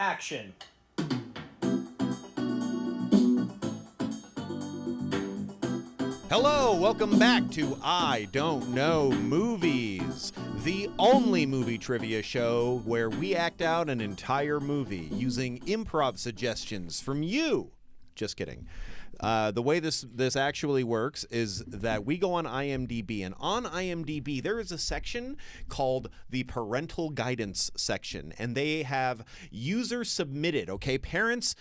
Action. Hello, welcome back to I Don't Know Movies, the only movie trivia show where we act out an entire movie using improv suggestions from you. Just kidding. The way this actually works is that we go on IMDB, and on IMDB there is a section called the parental guidance section, and they have user submitted. Okay, parents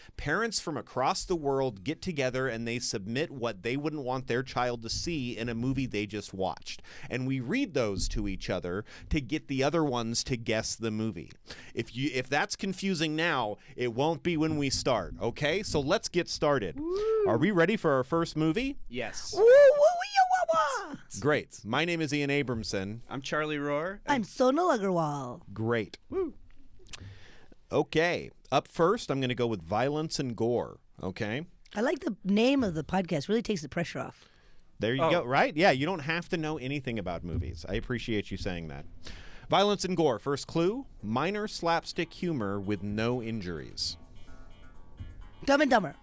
from across the world get together and they submit what they wouldn't want their child to see in a movie they just watched, and we read those to each other to get the other ones to guess the movie. If that's confusing now, it won't be when we start. Okay, so let's get started. Woo. Are we ready for our first movie? Yes. Woo, woo, woo, Great. My name is Ian Abramson. I'm Charlie Rohrer. I'm Sonal Aggarwal. Great. Woo. Okay. Up first, I'm going to go with violence and gore. Okay. I like the name of the podcast. Really takes the pressure off. There you go. Right? Yeah, you don't have to know anything about movies. I appreciate you saying that. Violence and gore. First clue, minor slapstick humor with no injuries. Dumb and Dumber.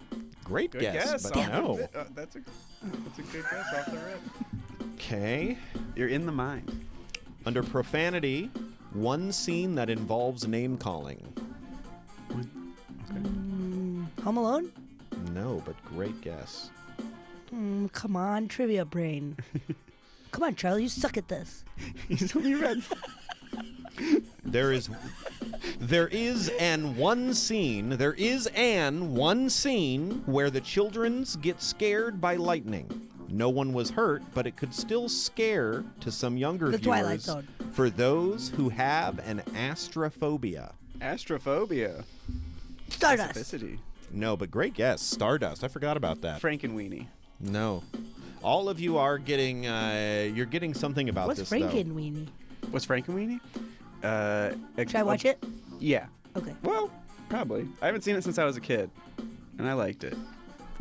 Great Good guess, guess. but no. That's a good guess off the rip. Okay. You're in the mind. Under profanity, one scene that involves name calling. Okay. Home Alone? No, but great guess. Come on, trivia brain. Come on, Charlie, you suck at this. He's only read. There is one scene where the childrens get scared by lightning. No one was hurt, but it could still scare to some younger The viewers Twilight Zone. For those who have an astrophobia. Astrophobia. Stardust. Specificity. No, but great guess. Stardust. I forgot about that. Frankenweenie. No. All of you are getting you're getting something about What's this Frankenweenie? What's Frankenweenie? Should I watch it? Yeah. Okay. Well, probably. I haven't seen it since I was a kid, and I liked it.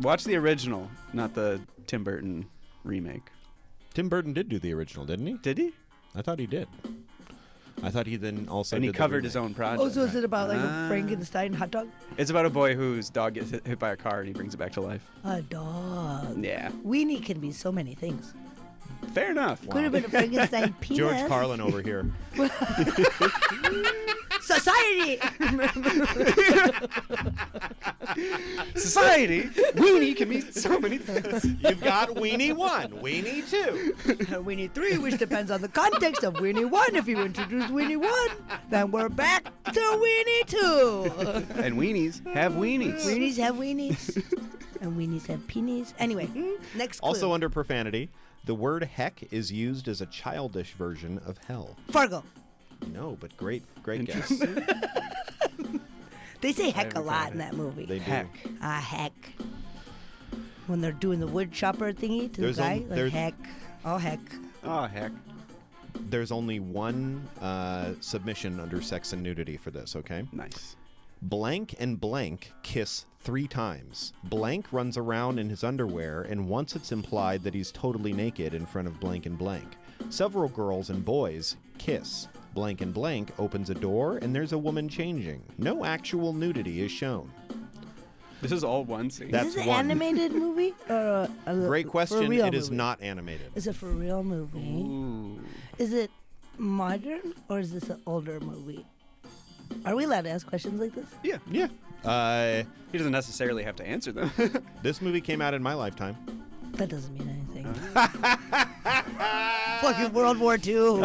Watch the original, not the Tim Burton remake. Tim Burton did do the original, didn't he? Did he? I thought he did. I thought he then also And he did the covered his remake. own project. Oh, so is it about like a Frankenstein hot dog? It's about a boy whose dog gets hit by a car and he brings it back to life. A dog. Yeah. Weenie can be so many things. Fair enough. Could have been a Frankenstein penis. George Carlin over here. Society! Society, Weenie can be so many things. You've got Weenie 1, Weenie 2. Weenie 3, which depends on the context of Weenie 1. If you introduce Weenie 1, then we're back to Weenie 2. And weenies have weenies. Weenies have weenies. And weenies have peenies. Anyway, next clue. Also under profanity, the word heck is used as a childish version of hell. Fargo. No, but great guess. They say heck a haven't lot got in it. that movie. They do. Heck. Heck. When they're doing the wood chopper thingy to There's the guy, only- like there's- heck. Oh, heck. Oh, heck. There's only one submission under sex and nudity for this, okay? Nice. Blank and blank kiss 3 times. Blank runs around in his underwear, and once it's implied that he's totally naked in front of blank and blank. Several girls and boys kiss. Blank and blank opens a door, and there's a woman changing. No actual nudity is shown. This is all one scene. That's is this an one. animated movie? Or a Great For a question. real It is movie? not animated. Is it for a real movie? Ooh. Is it modern or is this an older movie? Are we allowed to ask questions like this? Yeah. Yeah. He doesn't necessarily have to answer them. This movie came out in my lifetime. That doesn't mean anything. Fucking World War II.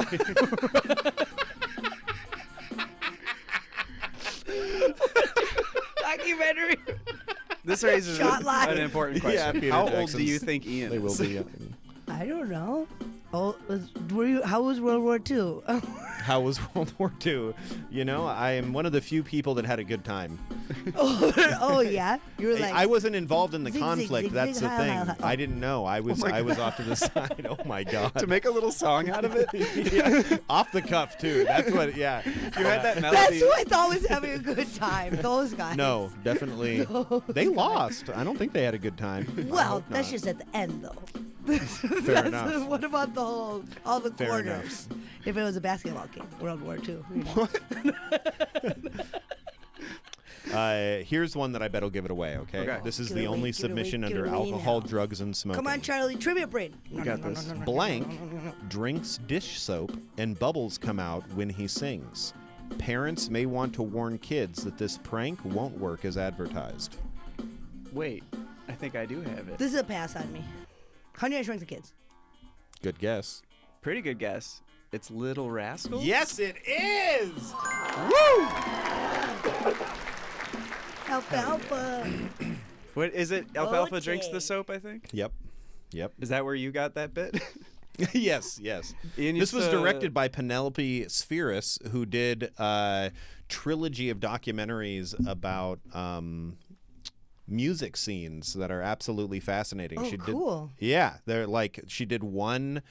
Documentary. This raises Shot line. an important question. Yeah, Peter How old do Jackson's- you think Ian They will is? be. I don't know. Oh, how was World War II? How was World War II? You know, I am one of the few people that had a good time. Oh yeah, you were like I wasn't involved in the zig, zig, conflict. zig, That's zig, the ha, thing. ha, ha. I didn't know. I was off to the side. Oh my god. To make a little song out of it? Yeah, off the cuff too. That's what. Yeah. You had that melody. That's who I thought was having a good time. Those guys. No, definitely. They lost. I don't think they had a good time. I Well, hope that's not. just at the end, though. Fair enough. What about all the Fair quarters? If it was a basketball game, World War II. You know? What? Here's one that I bet will give it away, okay? This is Give the it away, only give it away, submission give it under away alcohol, now. drugs, and smoking. Come on, Charlie. Trivia brain. You got this. Blank drinks dish soap and bubbles come out when he sings. Parents may want to warn kids that this prank won't work as advertised. Wait, I think I do have it. This is a pass on me. Honey, I Shrunk the Kids. Good guess. Pretty good guess. It's Little Rascals? Yes, it is! Woo! Alfalfa. What is it? Alfalfa drinks the soap, I think? Yep. Is that where you got that bit? Yes. Ian This used was to- directed by Penelope Spheris, who did a trilogy of documentaries about music scenes that are absolutely fascinating. Oh, cool. Yeah, they're like she did one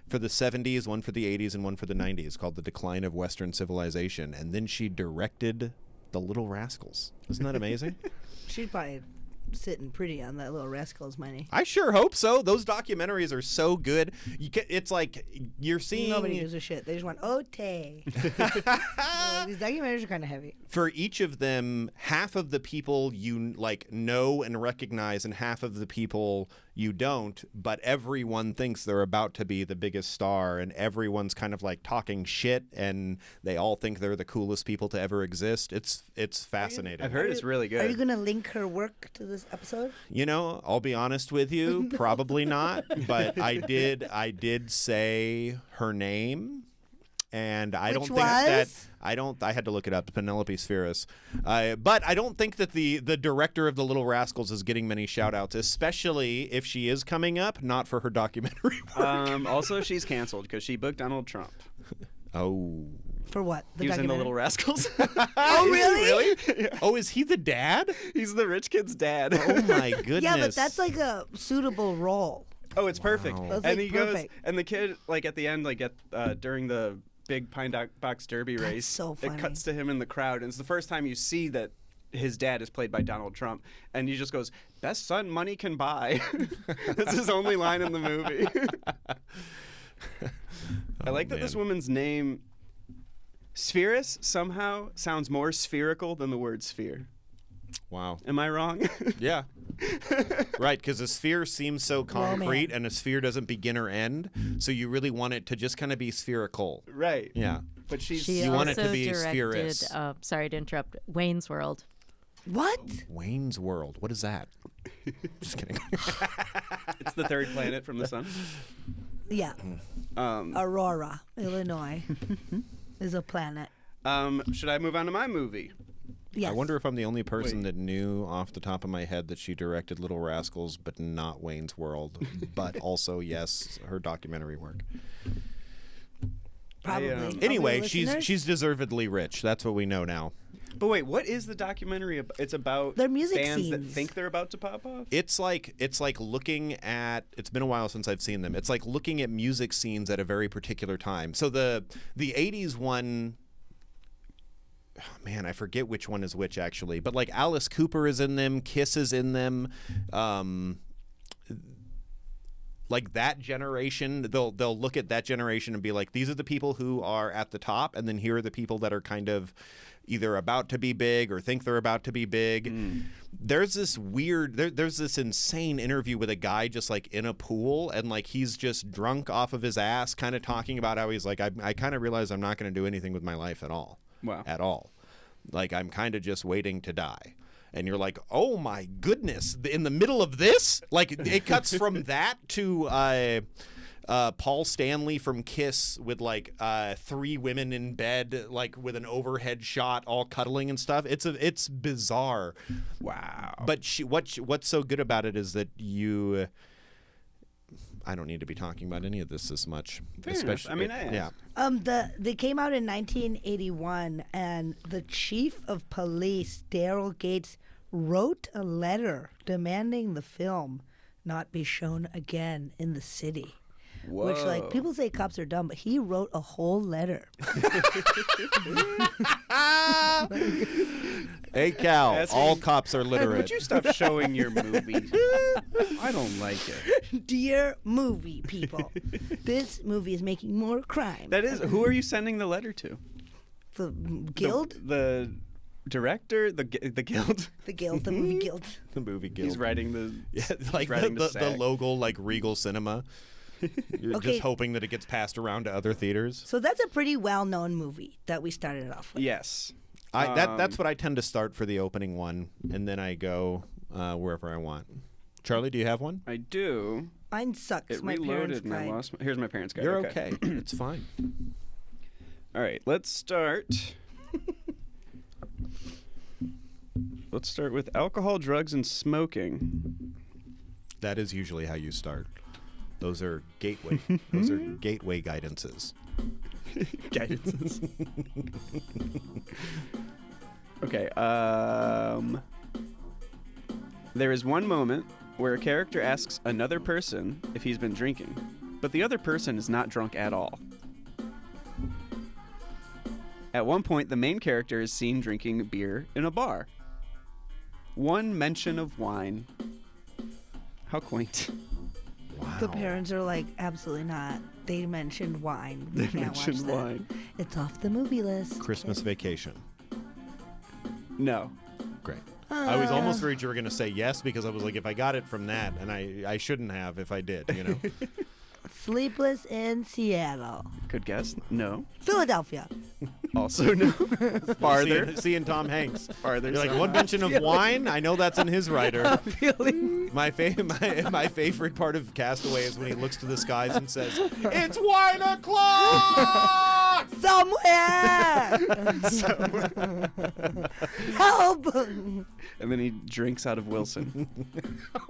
for the 70s, one for the 80s, and one for the 90s called The Decline of Western Civilization, and then she directed The Little Rascals. Isn't that amazing? She's probably sitting pretty on that Little Rascals money. I sure hope so. Those documentaries are so good. It's like you're seeing. Nobody gives a shit. They just want ote. These documentaries are kind of heavy. For each of them, half of the people you like know and recognize, and half of the people you don't. But everyone thinks they're about to be the biggest star, and everyone's kind of like talking shit, and they all think they're the coolest people to ever exist. It's fascinating. I've heard it's really good. Are you going to link her work to this episode? You know, I'll be honest with you, probably not. But I did say her name. And I don't think that I had to look it up. Penelope Spheris, but I don't think that the director of The Little Rascals is getting many shout outs, especially if she is coming up, not for her documentary work. Also, she's canceled because she booked Donald Trump. Oh, For what? He was in The documentary? Little Rascals. Oh, really? Yeah. oh, is he the dad? He's the rich kid's dad. Oh my goodness. Yeah, but that's like a suitable role. Oh, it's perfect. Wow. That's, And like, he goes, perfect. and the kid, like at the end, like during the big Pine Box Derby That's race, so it funny. cuts to him in the crowd, and it's the first time you see that his dad is played by Donald Trump, and he just goes, "Best son money can buy." That's his only line in the movie. I like that this woman's name, Spheris, somehow sounds more spherical than the word sphere. Wow. Am I wrong? Yeah. Right, because a sphere seems so concrete, man. and a sphere doesn't begin or end, so you really want it to just kind of be spherical. Right. Yeah. But she's She You want also it to be directed, spherous. sorry to interrupt, Wayne's World. What? Wayne's World. What is that? Just kidding. it's the third planet from the sun. Yeah. Aurora, Illinois is a planet. Should I move on to my movie? Yes. I wonder if I'm the only person Wait. that knew off the top of my head that she directed Little Rascals, but not Wayne's World. But also, yes, her documentary work. Probably. I, Are we Anyway, listeners? she's deservedly rich. That's what we know now. But wait, what is the documentary about? It's about They're music bands that scenes. think they're about to pop off? It's like looking at. It's been a while since I've seen them. It's like looking at music scenes at a very particular time. So the '80s one. Oh, man, I forget which one is which actually. But like Alice Cooper is in them, Kiss is in them. Like that generation, they'll look at that generation and be like, these are the people who are at the top, and then here are the people that are kind of either about to be big or think they're about to be big. There's this weird, there's this insane interview with a guy just like in a pool, and like he's just drunk off of his ass, kind of talking about how he's like, I kind of realize I'm not going to do anything with my life at all. Wow. At all. Like I'm kind of just waiting to die. And you're like, oh my goodness, in the middle of this? Like it cuts from that to Paul Stanley from Kiss with like 3 women in bed, like with an overhead shot, all cuddling and stuff. It's bizarre. Wow. But what's so good about it is that you. I don't need to be talking about any of this much. Fair enough. I mean, yeah. They came out in 1981, and the chief of police, Daryl Gates, wrote a letter demanding the film not be shown again in the city. Whoa. Which, like, people say cops are dumb, but he wrote a whole letter. Hey, Cal, Asking- all cops are literate. Would you stop showing your movie? I don't like it. Dear movie people, this movie is making more crime. That is. Who are you sending the letter to? The guild? The Director, the guild. The guild, the movie guild. The movie guild. He's writing the like writing the SAG. logo, like Regal Cinema. You're Okay. just hoping that it gets passed around to other theaters. So that's a pretty well-known movie that we started off with. Yes. That's what I tend to start for the opening one, and then I go wherever I want. Charlie, do you have one? I do. Mine sucks. It My parents reloaded and I cried. lost. Here's my parents' guide. You're okay. It's fine. All right, let's start. Let's start with alcohol, drugs, and smoking. That is usually how you start. Those are gateway. Those are gateway guidances. Guidances. Okay. There is one moment where a character asks another person if he's been drinking, but the other person is not drunk at all. At one point, the main character is seen drinking beer in a bar. One mention of wine. How quaint. Wow. The parents are like, absolutely not. They mentioned wine. We They can't mentioned watch that. wine. It's off the movie list. Christmas Vacation. No. Great. I was almost worried you were going to say yes because I was like, if I got it from that, and I shouldn't have if I did, you know. Sleepless in Seattle. Good guess. No. Philadelphia. Also no. Farther. Seeing Tom Hanks. Farther. You're like, somehow. one mention of wine? I know that's in his writer. Feeling My favorite part of Castaway is when he looks to the skies and says, "It's wine o'clock!" somewhere. Help. And then he drinks out of Wilson.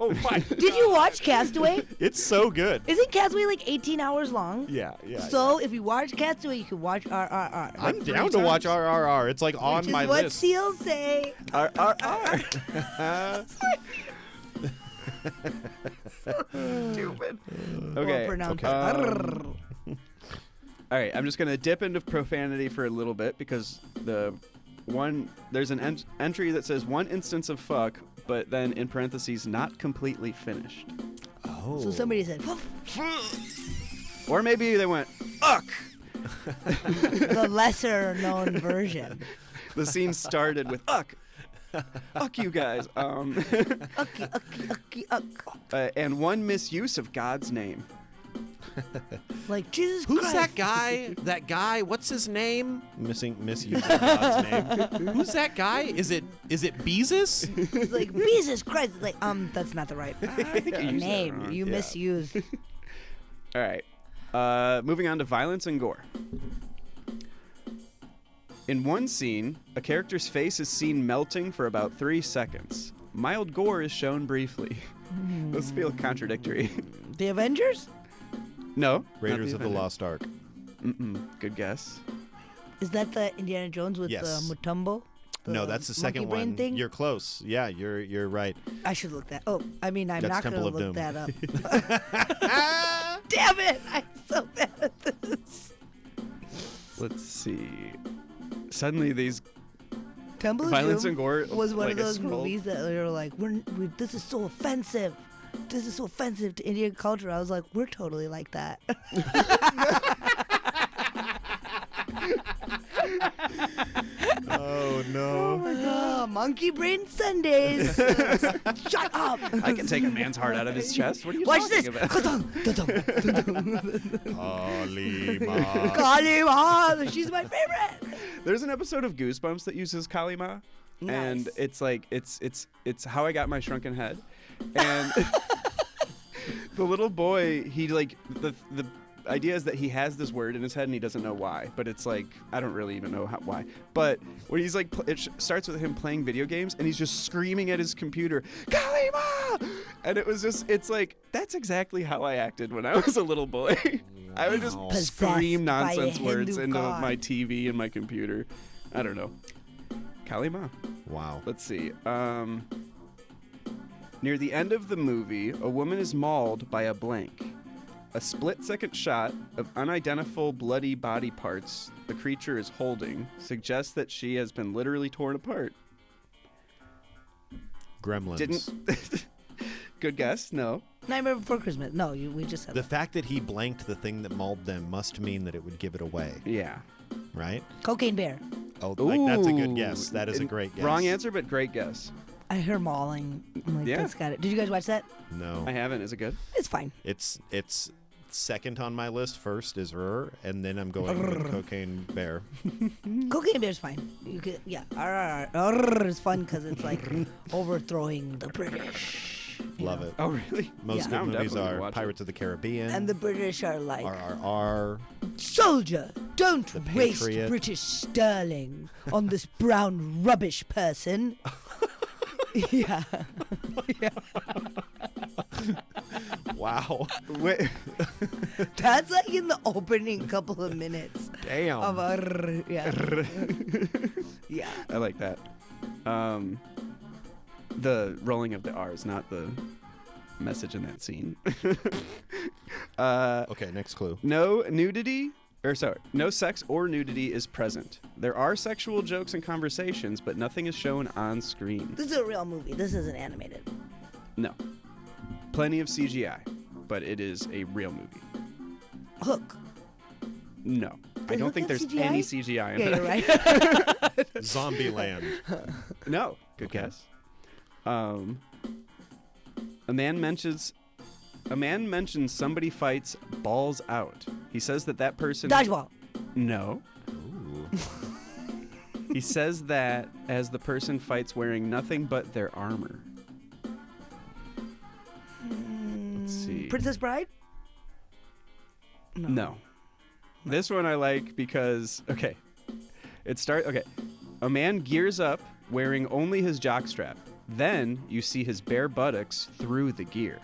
Oh my! Did you watch Castaway? It's so good. Isn't Castaway like 18 hours long? Yeah. So if you watch Castaway, you can watch RRR. I'm down to watch RRR. It's like on Which is my what list. seals say. Stupid. Or Okay. pronounce All right. I'm just gonna dip into profanity for a little bit because there's an entry that says one instance of fuck, but then in parentheses not completely finished. Oh. So somebody said, Or maybe they went uck. the lesser known version. The scene started with uck. Uck you guys. Ucky, uck. And one misuse of God's name. Like, Jesus Who's Christ. that guy? That guy? What's his name? Misuse God's name. Who's that guy? Is it Beezus? It's like, Jesus Christ. It's like, that's not the right think you used that name. wrong. You Yeah. misused. All right. Moving on to violence and gore. In one scene, a character's face is seen melting for about 3 seconds. Mild gore is shown briefly. Those feel contradictory. The Avengers? No. not Raiders of the Avengers. Lost Ark. Good guess. Is that the Indiana Jones with Yes. the Mutombo? No, that's the second monkey brain one. Thing? You're close. Yeah, you're right. I should look that. Oh, I mean, I'm That's not going to Temple of look Doom. that up. Damn it! I'm so bad at this. Let's see. Suddenly these Temple of violence Doom and gore was one like of a those scroll. movies that they were like, this is so offensive. This is so offensive to Indian culture. I was like, we're totally like that. Oh no. Monkey brain Sundays. Shut up. I can take a man's heart out of his chest. What are you Watch talking this. about? Kalima. Kali Ma, she's my favorite. There's an episode of Goosebumps that uses Kalima, and Nice. it's like it's How I Got My Shrunken Head, and the little boy, he like the idea is that he has this word in his head and he doesn't know why, but it's like I don't really even know why. But when he's like, starts with him playing video games and he's just screaming at his computer, Kalima! And it's like that's exactly how I acted when I was a little boy. I would just Possessed scream by a nonsense words Hindu into god. my TV and my computer. I don't know. Kalima. Wow. Let's see. Near the end of the movie, a woman is mauled by a blank. A split-second shot of unidentifiable bloody body parts the creature is holding suggests that she has been literally torn apart. Gremlins. Didn't... Good guess. No. Nightmare Before Christmas. No, we just said The that. fact that he blanked the thing that mauled them must mean that it would give it away, Yeah. right? Cocaine Bear. Oh, like, that's a good Ooh, guess. That is a great guess. Wrong answer, but great guess. I hear mauling. I'm like, Yeah. that's got it. Did you guys watch that? No. I haven't. Is it good? It's fine. It's second on my list. First is Rohrer, and then I'm going with Cocaine Bear. Cocaine Bear's fine. You could, yeah. Arr, is fun because it's like overthrowing the British. you Love know? it. Oh, really? Most Yeah. good I'm movies definitely gonna are watch Pirates of the Caribbean, And the British are like, RRR. soldier, don't The waste Patriot. British sterling on this brown rubbish person. yeah. yeah. Wow. Wait. That's like in the opening couple of minutes Damn. of our, yeah. yeah. I like that. The rolling of the R's, not the message in that scene. Okay, next clue. No sex or nudity is present. There are sexual jokes and conversations, but nothing is shown on screen. This is a real movie. This isn't animated. No. Plenty of CGI, but it is a real movie. Hook. No. I Is don't Hook think got there's CGI? any CGI in Yeah, it. you're right. Zombieland. No. Good Okay. guess. A man mentions somebody fights balls out. He says that person... Dodgeball. No. Ooh. He says that as the person fights wearing nothing but their armor. Let's see. Princess Bride? No. This one I like because, okay. A man gears up wearing only his jockstrap. Then you see his bare buttocks through the gear.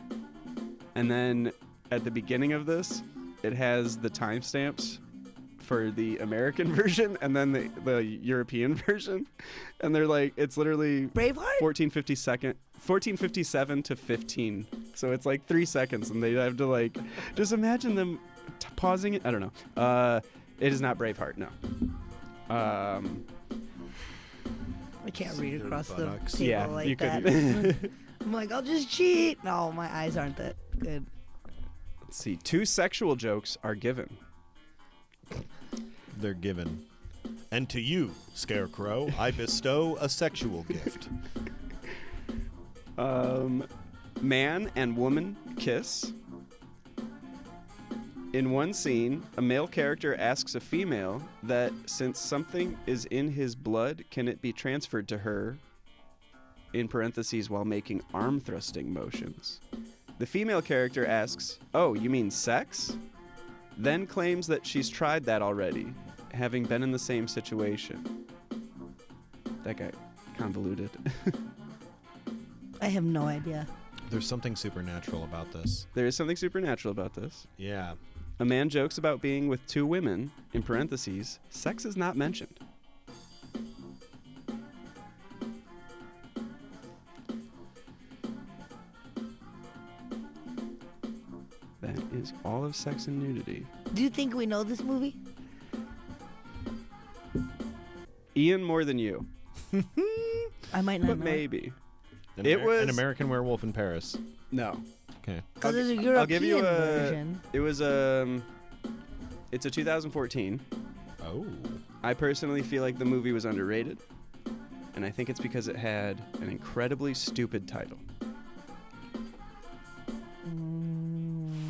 And then at the beginning of this, it has the timestamps for the American version and then the European version. And they're like, it's literally Braveheart? 1457 to 15. So it's like 3 seconds and they have to like, just imagine them pausing it. I don't know. It is not Braveheart, no. I can't read across the buttocks. table Yeah, like you that. couldn't. I'm like, I'll just cheat. No, my eyes aren't that good. Let's see. 2 sexual jokes are given. They're given. And to you, Scarecrow, I bestow a sexual gift. Man and woman kiss. In one scene, a male character asks a female that since something is in his blood, can it be transferred to her, in parentheses, while making arm thrusting motions. The female character asks, "Oh, you mean sex?" Then claims that she's tried that already, having been in the same situation. That got convoluted. I have no idea. There's something supernatural about this. There is something supernatural about this. Yeah. A man jokes about being with 2 women, in parentheses, sex is not mentioned. That is all of Sex and Nudity. Do you think we know this movie? Ian, more than you, I might not but know. maybe. An It was- An American Werewolf in Paris. No. Okay. Because there's a I'll European give you a. version. It was It's a 2014. Oh. I personally feel like the movie was underrated, and I think it's because it had an incredibly stupid title.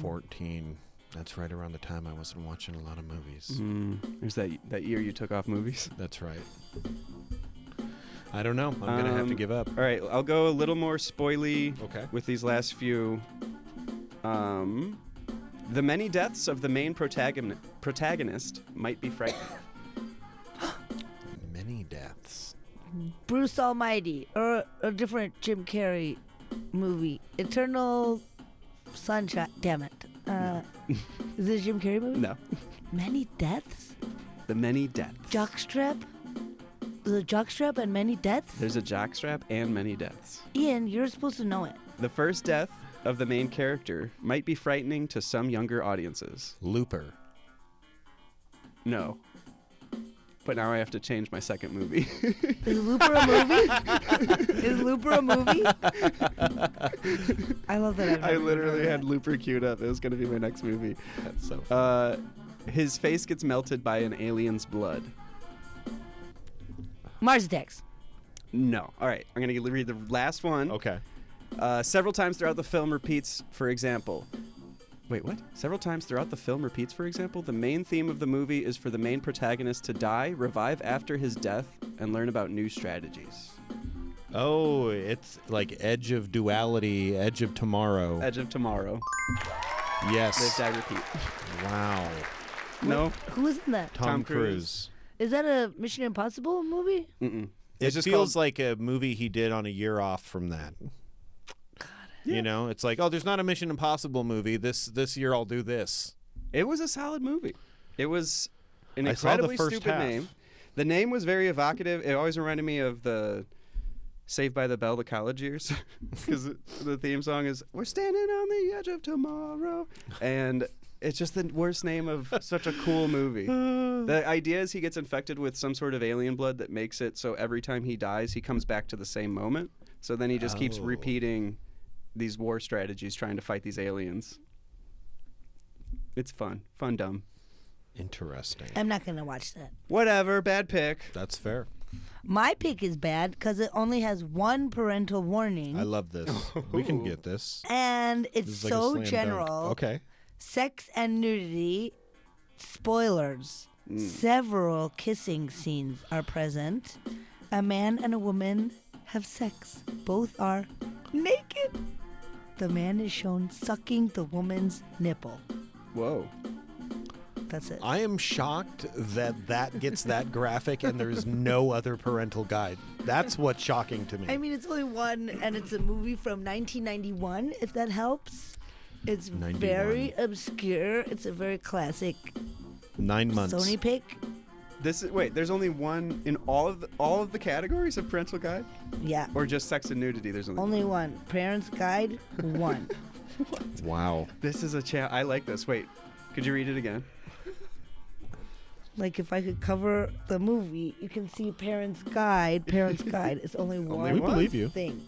14. That's right around the time I wasn't watching a lot of movies. There's that year you took off movies. That's right. I don't know. I'm going to have to give up. All right, I'll go a little more spoily Okay. with these last few. The many deaths of the main protagonist might be frightening. Many deaths. Bruce Almighty, or a different Jim Carrey movie. Eternal Sunshine. Damn it. Is this a Jim Carrey movie? No. Many deaths? The many deaths. Jockstrap? The jockstrap and many deaths? There's a jockstrap and many deaths. Ian, you're supposed to know it. The first death of the main character might be frightening to some younger audiences. Looper. No. But now I have to change my second movie. Is Looper a movie? Is Looper a movie? I love that. I literally had Looper queued up. It was going to be my next movie. That's so funny. His face gets melted by an alien's blood. Mars Attacks. No. All right. I'm going to read the last one. Okay. Several times throughout the film repeats, for example. Wait, what? Several times throughout the film repeats, for example, the main theme of the movie is for the main protagonist to die, revive after his death, and learn about new strategies. Oh, it's like Edge of Duality, Edge of Tomorrow. Edge of Tomorrow. Yes. Live, die, repeat. Wow. No? Who is in that? Tom Cruise. Is that a Mission Impossible movie? Mm-mm. It just feels like a movie he did on a year off from that. Yeah. You know, it's like, oh, there's not a Mission Impossible movie. This year I'll do this. It was a solid movie. It was an I saw the incredibly first stupid half. name. The name was very evocative. It always reminded me of the Saved by the Bell, the college years, because the theme song is "We're standing on the edge of tomorrow," and it's just the worst name of such a cool movie. The idea is he gets infected with some sort of alien blood that makes it so every time he dies, he comes back to the same moment. So then he just keeps repeating these war strategies trying to fight these aliens. It's fun. Fun dumb. Interesting. I'm not going to watch that. Whatever, bad pick. That's fair. My pick is bad because it only has one parental warning. I love this. We can get this. And it's This is like a so slam dunk. general. Okay. Sex and nudity. Spoilers. Several kissing scenes are present. A man and a woman have sex. Both are naked. The man is shown sucking the woman's nipple. Whoa. That's it. I am shocked that gets that graphic and there's no other parental guide. That's what's shocking to me. I mean, it's only one, and it's a movie from 1991, if that helps. It's 91. very obscure. It's a very classic 9 months. Sony pick. There's only one in all of the categories of parental guide, Yeah. or just sex and nudity. There's Only one. Parents Guide, 1. Wow. This is a chat. I like this. Wait, could you read it again? Like, if I could cover the movie, you can see Parents Guide. Parents Guide is only one We believe you. thing.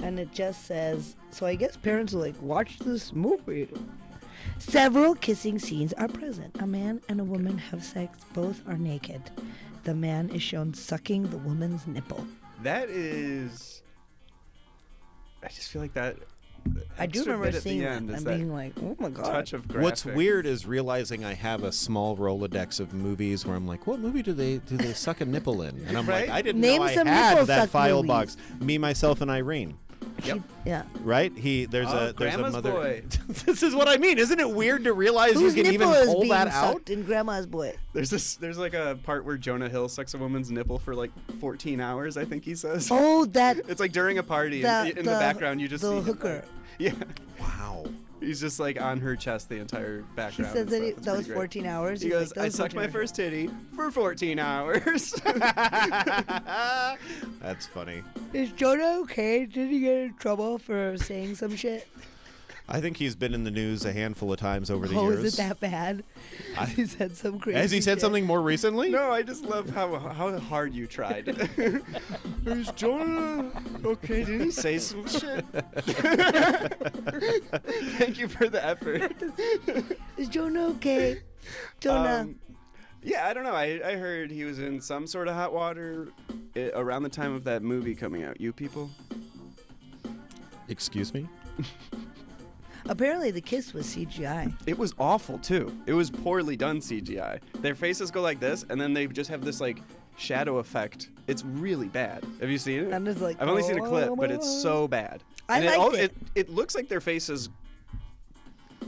And it just says, so I guess parents are like, watch this movie. Several kissing scenes are present. A man and a woman have sex. Both are naked. The man is shown sucking the woman's nipple. That is. I just feel like that. I do extra remember bit at the seeing that end is and that being like, oh my God. touch of graphic. What's weird is realizing I have a small Rolodex of movies where I'm like, what movie do they suck a nipple in? And I'm Right? like, I didn't Name know I some had nipple that suck file movies. box. Me, Myself, and Irene. Yep. Yeah. Right? There's a Grandma's mother. Boy. This is what I mean. Isn't it weird to realize Whose you can even nipple is pull being that out? sucked in Grandma's Boy? There's like a part where Jonah Hill sucks a woman's nipple for like 14 hours. I think he says. Oh, that. It's like during a party. In the background, you just the see hooker. Yeah. Wow. He's just like on her chest the entire He background. says and that, stuff. It's that was pretty great. 14 hours. He He's goes, like, that I was sucked 14 my hours. first titty for 14 hours. That's funny. Is Jonah okay? Did he get in trouble for saying some shit? I think he's been in the news a handful of times over the Oh, years. is it that bad? Has he said some crazy Has he said shit? something more recently? No, I just love how hard you tried. Is Jonah okay? Did he say some shit? Thank you for the effort. Is Jonah okay? Jonah. Yeah, I don't know. I heard he was in some sort of hot water around the time of that movie coming out. You people? Excuse me? Apparently the kiss was CGI. It was awful too. It was poorly done CGI. Their faces go like this, and then they just have this like shadow effect. It's really bad. Have you seen it? I'm just like, I've only seen a clip, but it's so bad. I And liked it. It looks like their faces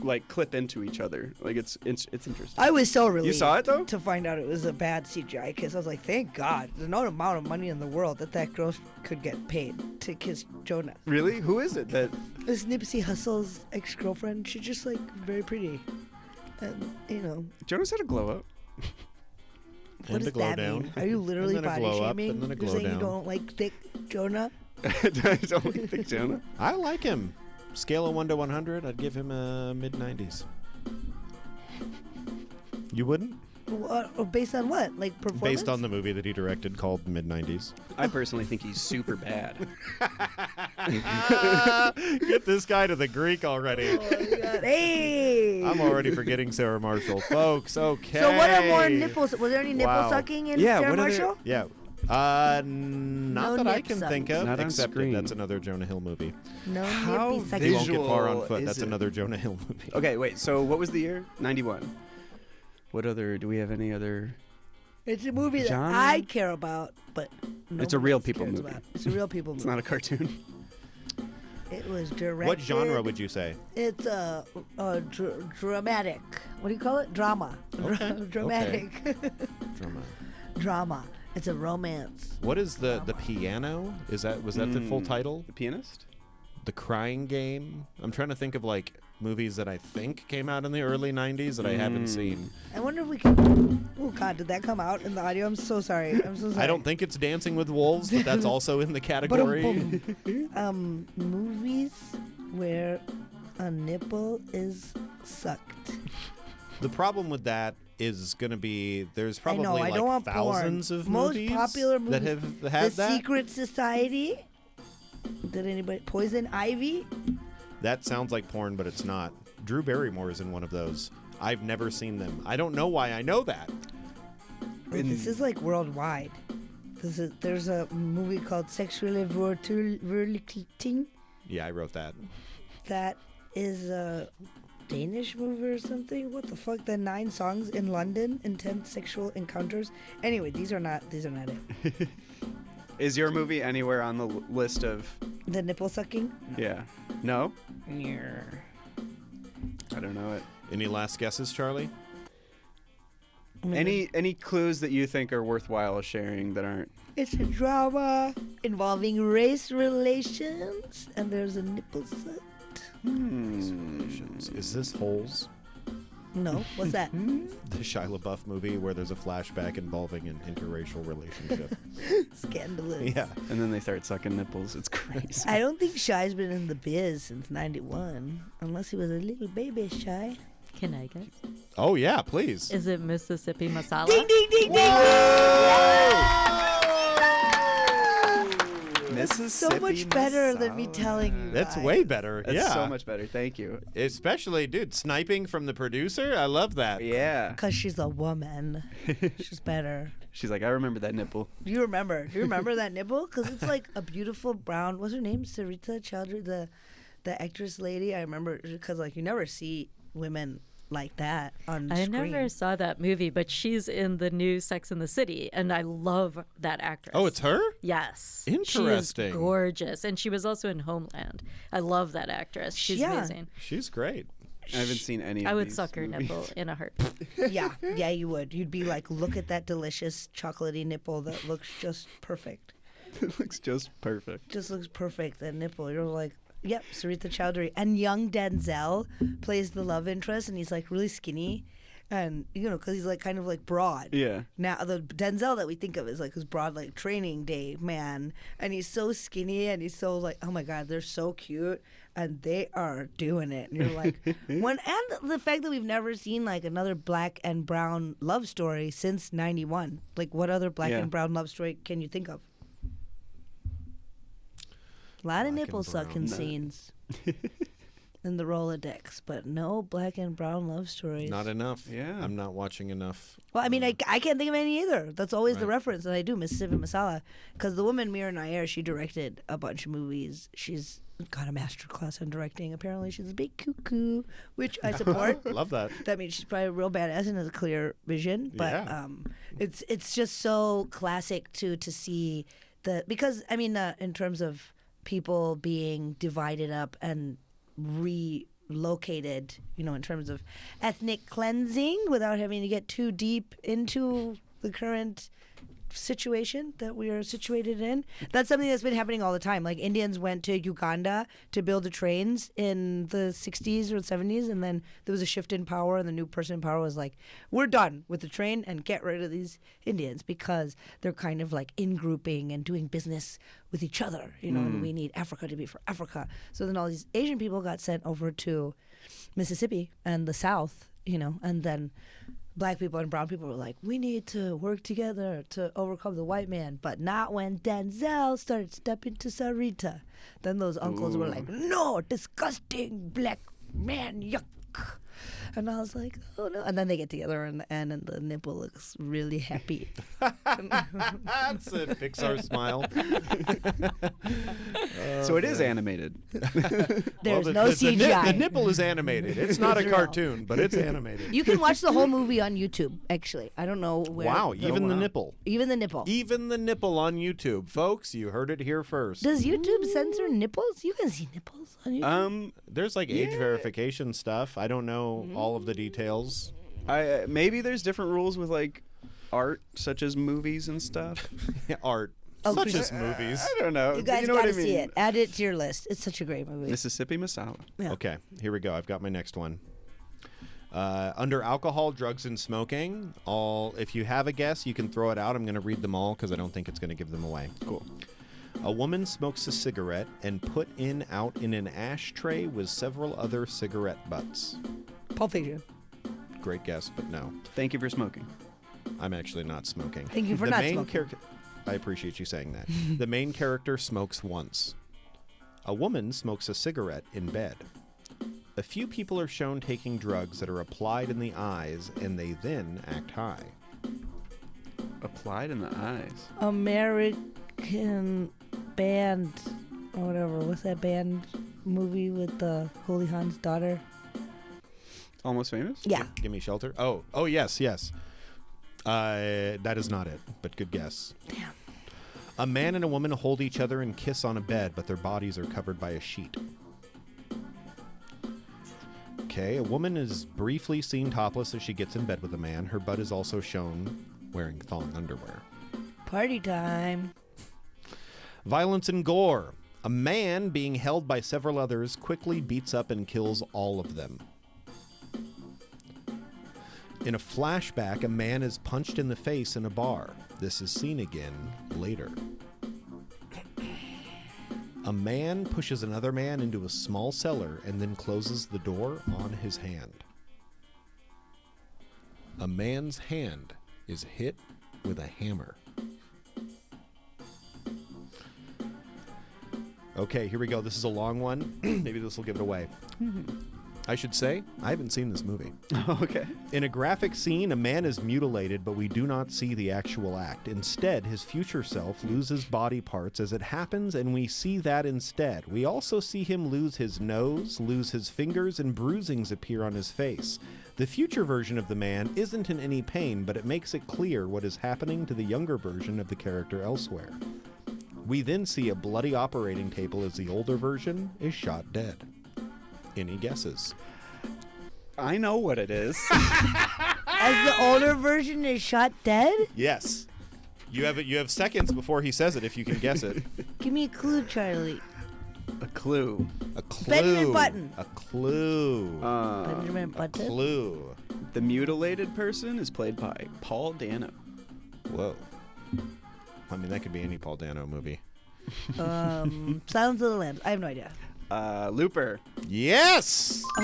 like clip into each other. Like it's interesting. I was so relieved. You saw it, though? To find out it was a bad CGI kiss. I was like, thank God. There's no amount of money in the world that girl could get paid to kiss Jonah. Really? Who is it that? This Nipsey Hussle's ex-girlfriend. She's just like very pretty. And, you know. Jonah's had a glow up. What And does a glow that down. mean? Are you literally And then a body glow up, shaming? and then a You're glow saying down. you don't like thick Jonah? I don't think Jonah. I like him. Scale of 1 to 100, I'd give him a mid-90s. You wouldn't? What, based on what? Like performance? Based on the movie that he directed called Mid-90s. I personally think he's super bad. Get this guy to the Greek already. Oh my God. Hey! I'm already forgetting Sarah Marshall. Folks, okay. So what are more nipples? Was there any nipple Wow. sucking in Yeah, Sarah what are there- Marshall? Yeah. Not No that I nip can sucking. think of. Not on Except screen. that's another Jonah Hill movie. No How nippy sucking. You won't get far on Visual foot. is That's it? another Jonah Hill movie. Okay, wait. So what was the year? 91. What other? Do we have any other? It's a movie that Genre? I care about, but It's a nobody real else people cares movie. about. It's a real people It's movie. not a cartoon. It was directed. What genre would you say? It's dramatic. What do you call it? Drama. Okay, Dramatic. Drama. Drama. It's a romance. What is the piano? Was that the full title? The Pianist. The Crying Game. I'm trying to think of like movies that I think came out in the early 90s that I haven't seen. I wonder if we can. Oh God, did that come out in the audio? I'm so sorry. I'm so sorry. I don't think it's Dancing with Wolves, but that's also in the category. Ba-dum-bum. Movies where a nipple is sucked. The problem with that is going to be there's probably I know. I don't like want thousands porn. of Most movies popular movies that have had The that. Secret Society. Did anybody Poison Ivy? That sounds like porn, but it's not. Drew Barrymore is in one of those. I've never seen them. I don't know why I know that. This is like worldwide. There's a movie called Sexually Verlichting. Yeah, I wrote that. That is a Danish movie or something. What the fuck? The 9 songs in London, intense sexual encounters. Anyway, these are not it. Is your movie anywhere on the list of? The nipple sucking. Yeah. No. I don't know it. Any last guesses, Charlie? Any clues that you think are worthwhile sharing that aren't? It's a drama involving race relations, and there's a nipple sucked. Is this Holes? No, what's that? The Shia LaBeouf movie where there's a flashback involving an interracial relationship. Scandalous. Yeah. And then they start sucking nipples. It's crazy. I don't think Shy's been in the biz since '91, unless he was a little baby Shy. Can I guess? Oh, yeah, please. Is it Mississippi Masala? Ding ding ding ding! Mississippi So much better than me Masala. telling you. That's guys. way better. That's yeah. so much better. Thank you. Especially, dude, sniping from the producer. I love that. Yeah. Cause she's a woman. She's better. She's like, I remember that nipple. Do you remember that nipple? Cause it's like a beautiful brown. What's her name? Sarita Chowdhury, the actress lady. I remember because like you never see women like that on I screen. never saw that movie, but she's in the new Sex and the City, and I love that actress. Oh, it's her? Yes. Interesting. She's gorgeous, and she was also in Homeland. I love that actress. She's Yeah. amazing. She's great. I haven't seen any of I would these suck her movies. nipple in a heartbeat. Yeah, you would. You'd be like, look at that delicious chocolatey nipple that looks just perfect. It looks just perfect. Just looks perfect. That nipple. You're like, yep, Sarita Chowdhury. And young Denzel plays the love interest, and he's like really skinny, and because he's like kind of like broad. Yeah. Now the Denzel that we think of is like his broad like Training Day man, and he's so skinny and he's so like, oh my God, they're so cute, and they are doing it. And you're like, and the fact that we've never seen like another black and brown love story since '91. Like, what other black Yeah. and brown love story can you think of? A lot of Black nipple and sucking brown. scenes in the Rolodex, but no black and brown love stories. Not enough. Yeah. I'm not watching enough. Well, I mean, I can't think of any either. That's always the Right. reference that I do, Mississippi Masala. Because the woman, Mira Nair, she directed a bunch of movies. She's got a master class in directing. Apparently, she's a big cuckoo, which I support. Love that. That means she's probably a real badass and has a clear vision. But Yeah. it's just so classic to see because I mean, in terms of people being divided up and relocated, in terms of ethnic cleansing without having to get too deep into the current situation that we are situated in. That's something that's been happening all the time. Like, Indians went to Uganda to build the trains in the 60s or 70s, and then there was a shift in power, and the new person in power was like, we're done with the train and get rid of these Indians because they're kind of like in grouping and doing business with each other, and we need Africa to be for Africa. So then all these Asian people got sent over to Mississippi and the South, and then black people and brown people were like, we need to work together to overcome the white man. But not when Denzel started stepping to Sarita. Then those uncles were like, no, disgusting black man, yuck. And I was like, oh no. And then they get together and the nipple looks really happy. That's a Pixar smile. So it is animated. There's no CGI. The nipple is animated. It's not a It's real. cartoon, but it's animated. You can watch the whole movie on YouTube, actually. I don't know where. Wow, even the nipple. Even the nipple. Even the nipple on YouTube. Folks, you heard it here first. Does YouTube censor nipples? You can see nipples on YouTube. There's like age verification stuff. I don't know all of the details. Maybe there's different rules with like art, such as movies and stuff. Art. Oh, Such Chris- as movies. I don't know. You guys know what gotta I mean? see it. Add it to your list. It's such a great movie. Mississippi Masala. Yeah. Okay, here we go. I've got my next one. Under alcohol, drugs, and smoking, if you have a guess, you can throw it out. I'm going to read them all because I don't think it's going to give them away. Cool. A woman smokes a cigarette and put out in an ashtray with several other cigarette butts. Pulp Fiction. Great guess, but no. Thank you for smoking. I'm actually not smoking. Thank you for the not main smoking. character. I appreciate you saying that. The main character smokes once. A woman smokes a cigarette in bed. A few people are shown taking drugs that are applied in the eyes, and they then act high. Applied in the eyes. American Band or whatever. What's that band movie with Holy Hahn's daughter? Almost Famous? Yeah. Give me shelter. Oh yes. That is not it, but good guess. Damn. A man and a woman hold each other and kiss on a bed, but their bodies are covered by a sheet. Okay, a woman is briefly seen topless as she gets in bed with a man. Her butt is also shown wearing thong underwear. Party time. Violence and gore. A man being held by several others quickly beats up and kills all of them. In a flashback, a man is punched in the face in a bar. This is seen again later. A man pushes another man into a small cellar and then closes the door on his hand. A man's hand is hit with a hammer. Okay, here we go. This is a long one. Maybe this will give it away. I should say, I haven't seen this movie. Okay. In a graphic scene, a man is mutilated, but we do not see the actual act. Instead, his future self loses body parts as it happens, and we see that instead. We also see him lose his nose, lose his fingers, and bruisings appear on his face. The future version of the man isn't in any pain, but it makes it clear what is happening to the younger version of the character elsewhere. We then see a bloody operating table as the older version is shot dead. Any guesses? I know what it is. As the older version is shot dead? Yes. You have seconds before he says it if you can guess it. Give me a clue, Charlie. A clue. A clue. Benjamin Button. A clue. Benjamin Button. Clue. The mutilated person is played by Paul Dano. Whoa. I mean, that could be any Paul Dano movie. Silence of the Lambs. I have no idea. Looper. Yes! What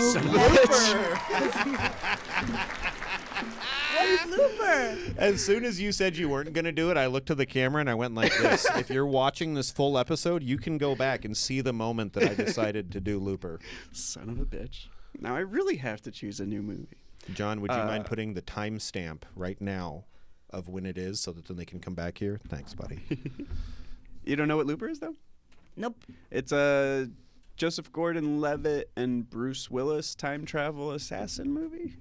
is Looper? As soon as you said you weren't going to do it, I looked to the camera and I went like this. If you're watching this full episode, you can go back and see the moment that I decided to do Looper. Son of a bitch. Now I really have to choose a new movie. John, would you mind putting the timestamp right now of when it is so that then they can come back here? Thanks, buddy. You don't know what Looper is, though? Nope. It's a Joseph Gordon-Levitt and Bruce Willis time travel assassin movie.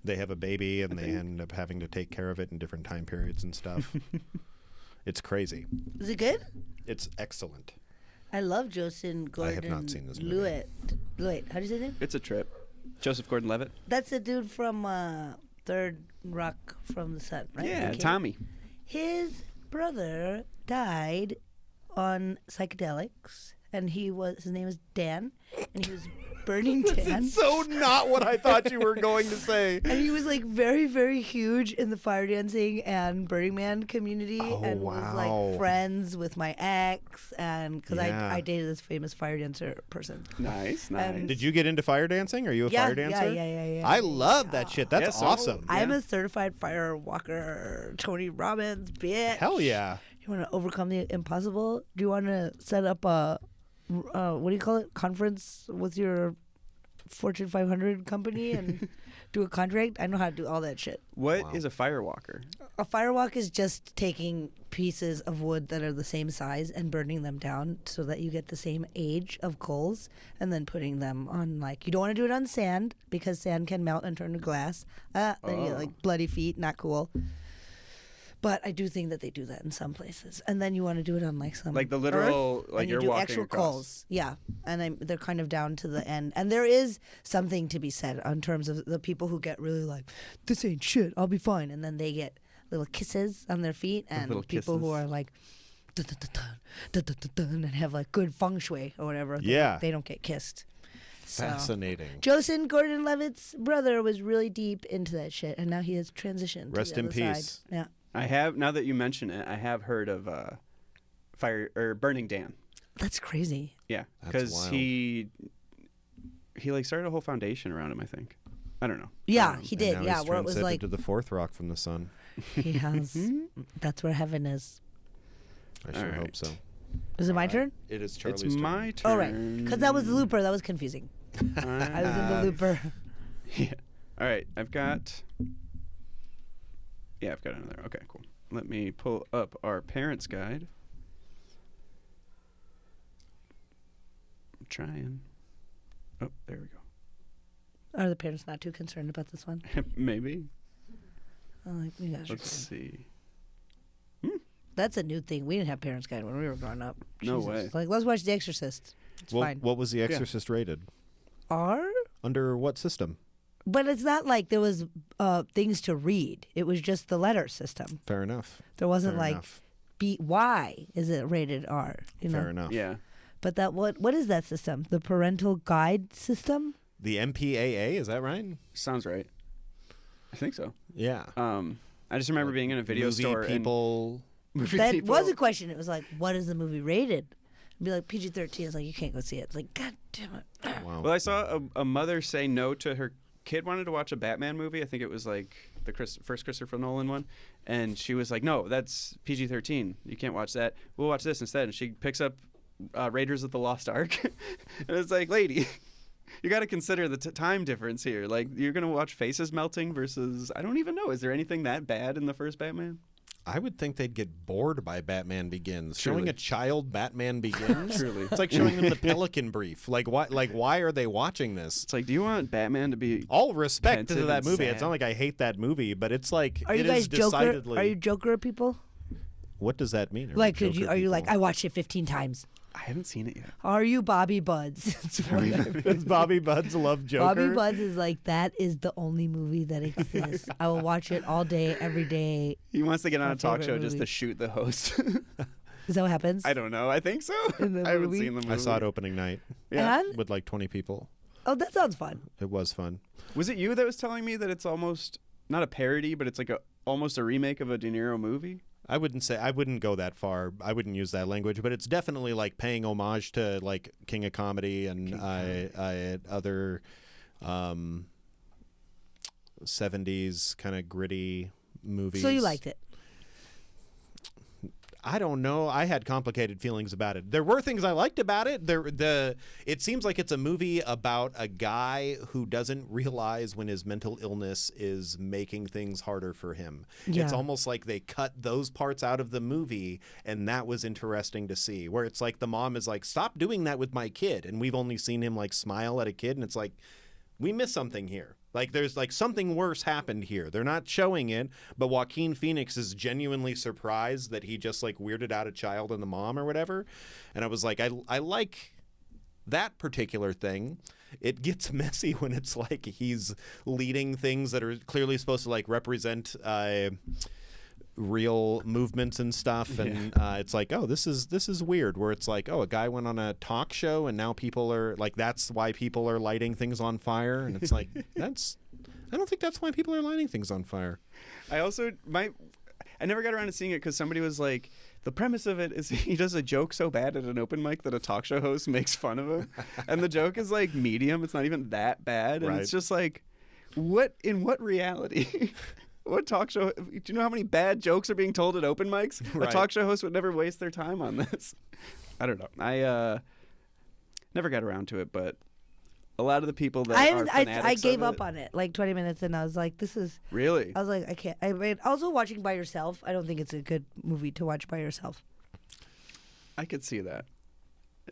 They have a baby and they end up having to take care of it in different time periods and stuff. It's crazy. Is it good? It's excellent. I love Joseph Gordon. I have not seen this movie. Lewitt. How do you say his name? It's a trip. Joseph Gordon-Levitt. That's the dude from Third Rock from the Sun, right? Yeah, Okay. Tommy. His brother died on psychedelics, and his name is Dan, and he was Burning Dan. So not what I thought you were going to say. And he was like very, very huge in the fire dancing and Burning Man community, and was wow. like friends with my ex, and because Yeah. I dated this famous fire dancer person. Nice, nice. Did you get into fire dancing? Are you a fire dancer? Yeah. I love that shit. That's Yes, awesome. I'm a certified fire walker, Tony Robbins, bitch. Hell yeah. You want to overcome the impossible? Do you want to set up a what do you call it? Conference with your Fortune 500 company and do a contract. I know how to do all that shit. What is a firewalker? A firewalk is just taking pieces of wood that are the same size and burning them down so that you get the same age of coals, and then putting them on, like, you don't want to do it on sand because sand can melt and turn to glass. Then you get like bloody feet, not cool. But I do think that they do that in some places. And then you want to do it on like some Like the literal, earth, like and you're you do walking actual across. coals. Yeah. And they're kind of down to the end. And there is something to be said in terms of the people who get really like, this ain't shit, I'll be fine. And then they get little kisses on their feet. And Little people who kisses. are like, dun-dun-dun-dun, dun-dun-dun-dun, and have like good feng shui or whatever. Yeah. They don't get kissed. So. Fascinating. Joseph Gordon-Levitt's brother was really deep into that shit. And now he has transitioned Rest to the in other peace. side. Yeah. I have, now that you mention it, I have heard of Fire or Burning Dan. That's crazy. Yeah, That's because wild. he like started a whole foundation around him. I think. I don't know. Yeah, he did. And now Yeah, he's where it was transited like to the fourth rock from the sun. he has. That's where heaven is. I sure All hope right. so. Is it my turn? It is Charlie's It's turn. my turn. Oh right, because that was the looper. That was confusing. I was in the looper. Yeah. All right. I've got another. Okay, cool. Let me pull up our parents' guide. I'm trying. Oh, there we go. Are the parents not too concerned about this one? Maybe. Oh, like, you guys are Let's fine. see. That's a new thing. We didn't have parents' guide when we were growing up. No Jesus. way. Like, let's watch The Exorcist. It's Well, fine. what was The Exorcist rated? R? Under what system? But it's not like there was things to read. It was just the letter system. Fair enough. There wasn't Fair like enough. why is it rated R? You know? Fair enough. Yeah. But that what is that system? The parental guide system? The MPAA, is that right? Sounds right. I think so. Yeah. I just remember being in a video Movie store people. and movie That people, was a question. It was like, what is the movie rated? It'd be like PG-13. It's like, you can't go see it. It's like, God damn it. Wow. Well, I saw a mother say no to her kid wanted to watch a Batman movie. I think it was like the first Christopher Nolan one. And she was like, no, that's PG-13. You can't watch that. We'll watch this instead. And she picks up Raiders of the Lost Ark. And it's like, lady, you got to consider the time difference here. Like, you're going to watch faces melting versus, I don't even know. Is there anything that bad in the first Batman? I would think they'd get bored by Batman Begins. Truly. Showing a child Batman Begins? Truly. It's like showing them the Pelican Brief. Like, why are they watching this? It's like, do you want Batman to be... All respect to Pensive that and movie. sad. It's not like I hate that movie, but it's like Are you it guys is Joker? decidedly. Are you Joker people? What does that mean? Like, are you like, I watched it 15 times? I haven't seen it yet. Are you Bobby Buds? Does Bobby Buds love Joker? Bobby Buds is like, that is the only movie that exists. I will watch it all day, every day. He wants to get on My a talk favorite show just movie. to shoot the host. Is that what happens? I don't know. I think so. In the I haven't movie? seen the movie. I saw it opening night Yeah. And? with like 20 people. Oh, that sounds fun. It was fun. Was it you that was telling me that it's almost not a parody, but it's like almost a remake of a De Niro movie? I wouldn't go that far. I wouldn't use that language, but it's definitely like paying homage to like King of Comedy and other 70s kind of gritty movies. So you liked it? I don't know. I had complicated feelings about it. There were things I liked about it. It seems like it's a movie about a guy who doesn't realize when his mental illness is making things harder for him. Yeah. It's almost like they cut those parts out of the movie, and that was interesting to see. Where it's like the mom is like, "Stop doing that with my kid," and we've only seen him like smile at a kid, and it's like, we missed something here. Like, there's like something worse happened here. They're not showing it, but Joaquin Phoenix is genuinely surprised that he just like weirded out a child and the mom or whatever. And I was like, I like that particular thing. It gets messy when it's like he's leading things that are clearly supposed to like represent real movements and stuff, and it's like, oh, this is weird, where it's like, oh, a guy went on a talk show and now people are like, that's why people are lighting things on fire, and it's like, I don't think that's why people are lighting things on fire. I never got around to seeing it because somebody was like, the premise of it is he does a joke so bad at an open mic that a talk show host makes fun of him, and the joke is like medium. It's not even that bad, and Right. it's just like, in what reality? What talk show? Do you know how many bad jokes are being told at open mics? Right. A talk show host would never waste their time on this. I don't know. I never got around to it, but A lot of the people that I are fanatics I gave of up it, on it like 20 minutes, and I was like, this is. Really? I was like, I can't. I mean, also watching by yourself. I don't think it's a good movie to watch by yourself. I could see that.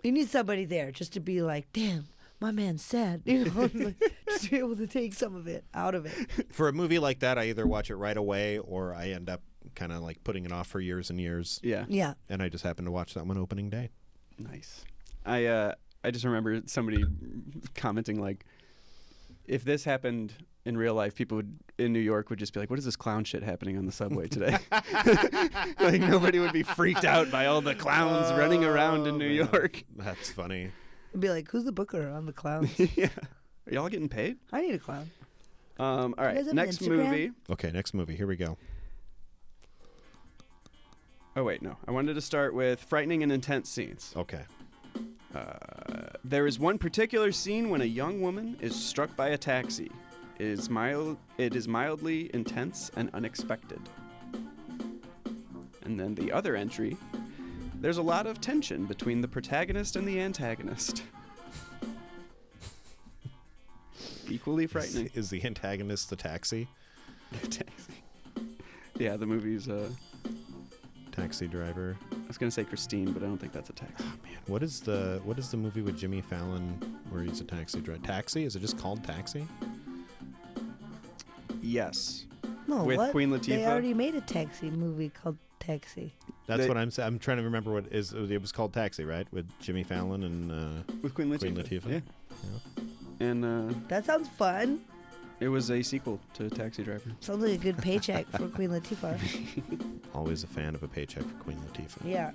You need somebody there just to be like, damn, my man's sad. You know, like, just to be able to take some of it out of it. For a movie like that, I either watch it right away or I end up kind of like putting it off for years and years. Yeah. Yeah. And I just happened to watch that one opening day. Nice. I just remember somebody commenting like, if this happened in real life, people in New York would just be like, what is this clown shit happening on the subway today? Like nobody would be freaked out by all the clowns running around in New York. That's funny. I'd be like, who's the booker on the clowns? Yeah. Are y'all getting paid? I need a clown. All right. guys have an Next Instagram? movie. Okay, next movie. Here we go. Oh, wait, no. I wanted to start with frightening and intense scenes. Okay. There is one particular scene when a young woman is struck by a taxi. It is mildly intense and unexpected. And then the other entry, there's a lot of tension between the protagonist and the antagonist. Equally frightening. Is the antagonist the taxi? The taxi. Yeah, the movie's Taxi driver. I was gonna say Christine, but I don't think that's a taxi. Oh, man, what is the movie with Jimmy Fallon where he's a taxi driver? Taxi? Is it just called Taxi? Yes. No, With what? Queen Latifah? They already made a taxi movie called Taxi. That's They- what I'm saying. I'm trying to remember what is. It was called Taxi, right? With Jimmy Fallon and With Queen Latifah. Queen Latifah. Yeah. And That sounds fun. it was a sequel to Taxi Driver. Sounds like a good paycheck for Queen Latifah. Always a fan of a paycheck for Queen Latifah. Yeah.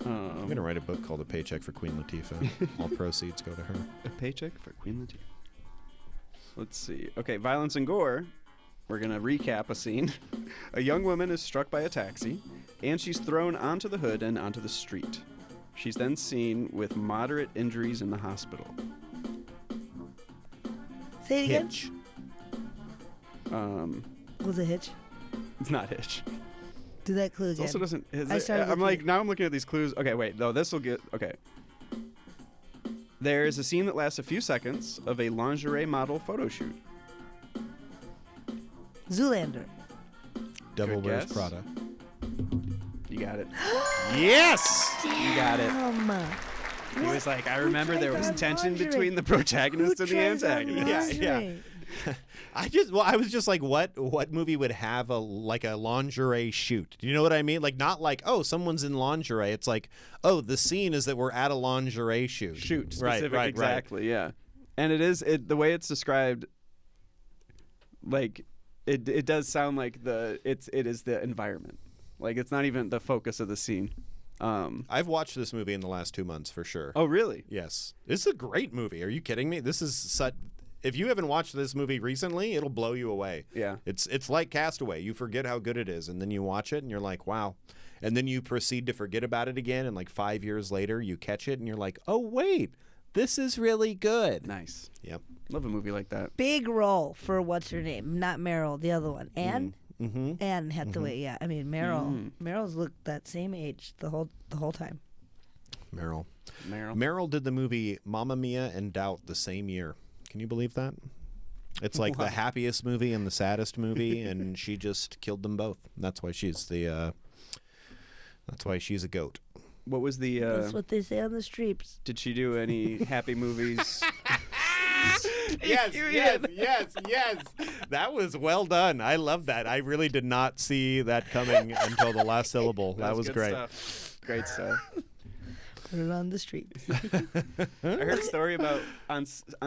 I'm gonna write a book called A Paycheck for Queen Latifah. All proceeds go to her. A paycheck for Queen Latifah. Let's see. Okay, violence and gore. We're going to recap a scene. A young woman is struck by a taxi, and she's thrown onto the hood and onto the street. She's then seen with moderate injuries in the hospital. Say it again. Hitch. Was it Hitch? It's not Hitch. Do that clue It again. also doesn't. I started I'm looking like, at- now I'm looking at these clues. Okay, wait. No, this will get. Okay. There is a scene that lasts a few seconds of a lingerie model photo shoot. Zoolander. Devil Good Wears guess. Prada. You got it. Yes. You got it. He was like, I remember there was tries on tension lingerie? between the protagonist Who and the tries on antagonist. Yeah. lingerie? I was just like, what movie would have a lingerie shoot? Do you know what I mean? Like, not like, oh, someone's in lingerie. It's like, oh, the scene is that we're at a lingerie shoot. Shoot, Right, specific, right, exactly, yeah. And the way it's described, like, it does sound like it is the environment. Like, it's not even the focus of the scene. I've watched this movie in the last 2 months for sure. Oh, really? Yes. This is a great movie. Are you kidding me? This is such. If you haven't watched this movie recently, it'll blow you away. Yeah. It's like Castaway. You forget how good it is, and then you watch it, and you're like, wow. And then you proceed to forget about it again, and like 5 years later, you catch it, and you're like, oh, wait, this is really good. Nice. Yep. Love a movie like that. Big role for what's her name? Not Meryl, the other one. Anne? Mm-hmm. Anne Hathaway, yeah. I mean, Meryl. Meryl's looked that same age the whole time. Meryl. Meryl. Meryl did the movie Mamma Mia and Doubt the same year. Can you believe that? It's like the happiest movie and the saddest movie, and she just killed them both. That's why she's the. That's why she's a goat. What was the? That's what they say on the streets. Did she do any happy movies? Yes. That was well done. I love that. I really did not see that coming until the last syllable. That was good great. Stuff. Great stuff. Put it on the streets. I heard a story about on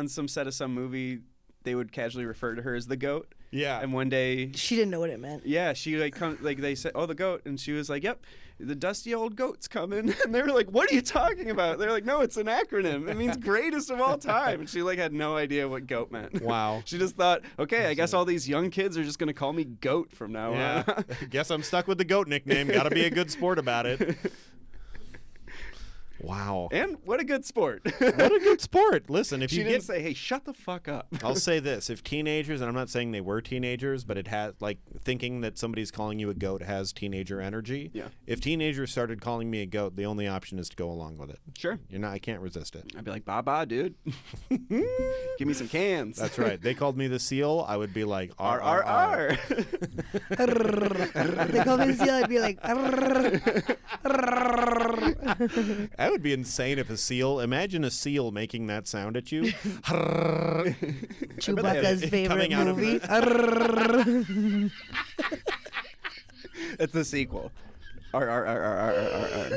some set of some movie, they would casually refer to her as the goat. Yeah. And one day, She didn't know what it meant. yeah, she they said, "Oh, the goat," and she was like, "Yep, the dusty old goat's coming." And they were like, "What are you talking about?" They're like, "No, it's an acronym. It means greatest of all time." And she like had no idea what goat meant. Wow. She just thought, okay, I guess all these young kids are just gonna call me goat from now Yeah. on. Guess I'm stuck with the goat nickname. Got to be a good sport about it. Wow. And what a good sport. What a good sport. Listen, if She you didn't get say, hey, shut the fuck up. I'll say this, if teenagers, and I'm not saying they were teenagers, but it has, like, thinking that somebody's calling you a goat has teenager energy. Yeah. If teenagers started calling me a goat, the only option is to go along with it. Sure. I can't resist it. I'd be like, bye, dude. Give me some cans. That's right. They called me the seal, I would be like, R, R, R. They call me the seal, I'd be like, That would be insane if a seal, imagine a seal making that sound at you. Chewbacca's favorite Coming out of movie. It's the sequel. R, R, R, R, R, R,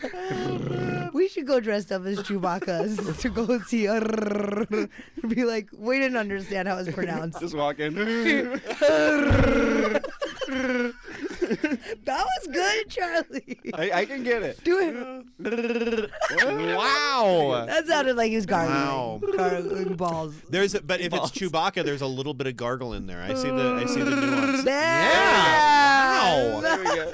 R. We should go dressed up as Chewbacca's to go see. Be like, we didn't understand how it's pronounced. Just walk in. That was good, Charlie. I can get it. Do it. Wow. That sounded like he was gargling. Wow. Gargling balls. But if it's Chewbacca, there's a little bit of gargle in there. I see the nuance. There. Yeah. Wow. There we go.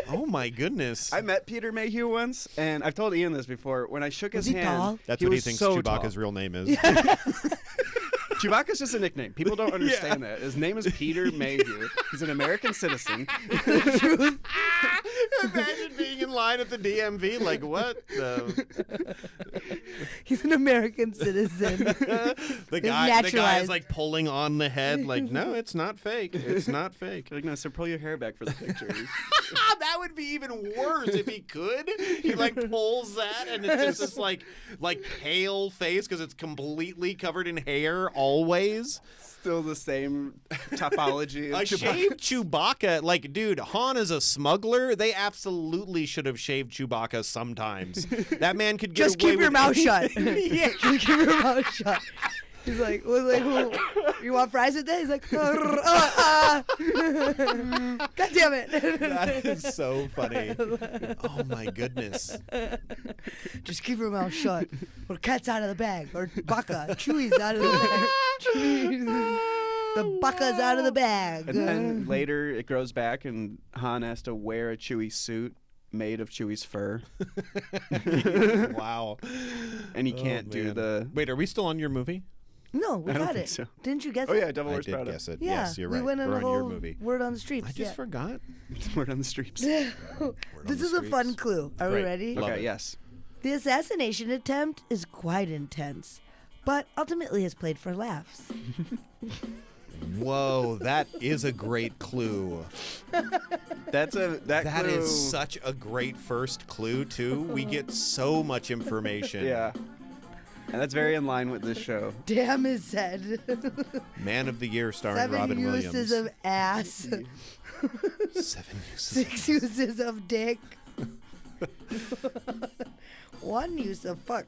Oh my goodness. I met Peter Mayhew once, and I've told Ian this before. When I shook his Was he hand, tall? That's what he was thinks so Chewbacca's tall. real name is. Chewbacca's just a nickname. People don't understand that. His name is Peter Mayhew. He's an American citizen. Imagine being in line at the DMV, like, what? He's an American citizen. The guy is naturalized. like pulling on the head, like, no, it's not fake. It's not fake. Like, no, sir, pull your hair back for the picture. That would be even worse if he could. He like pulls that, and it's just this like pale face because it's completely covered in hair always. Still the same topology. Of A shaved Chewbacca, like, dude, Han is a smuggler. They absolutely should have shaved Chewbacca sometimes. That man could get Just away keep your with mouth shut. Yeah. Just keep your mouth shut. He's like, who, you want fries with that? He's like, God damn it. That is so funny. Oh my goodness. Just keep your mouth shut. Or cat's out of the bag. Or Baka. Chewie's out of the bag. The Baka's out of the bag. And then later it grows back, and Han has to wear a Chewie suit made of Chewie's fur. Wow. And he can't do man. the... Wait, are we still on your movie? No, we I don't got think it. so. Didn't you guess Oh, it? yeah, Devil I Wears did Prada. guess it. Yeah, Yes, you're right. We went on We're a on whole your movie. Word on the streets. I just forgot. Word on the streets. This the is a fun streets. clue. Are we Great. ready? Love Okay, it. yes. The assassination attempt is quite intense, but ultimately is played for laughs. Whoa, that is a great clue. That That clue, is such a great first clue, too. We get so much information. Yeah. And that's very in line with this show. Damn is said. Man of the Year starring 7 Robin uses Williams. of ass. 7 uses. 6 uses of dick. 1 use of fuck.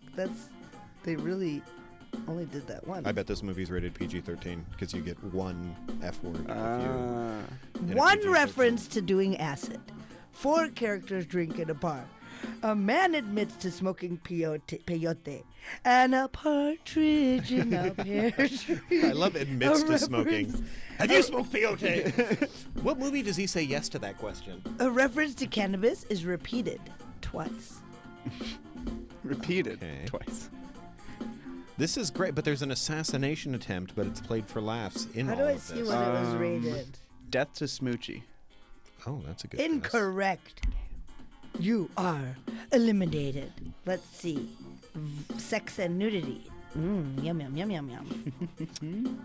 They really only did that one. I bet this movie's rated PG-13 because you get one F word. in a One PG-13. reference to doing acid. 4 characters drink at a bar. A man admits to smoking peyote. And a partridge in a pear tree. I love admits A to smoking. reference- Have you smoked peyote? What movie does he say yes to that question? A reference to cannabis is repeated twice. Repeated Okay. twice. This is great, but there's an assassination attempt, but it's played for laughs in How all do I of see this. when it was rated? Death to Smoochie. Oh, that's a good guess. Incorrect. You are eliminated. Let's see. Sex and nudity. Yum, yum, yum, yum,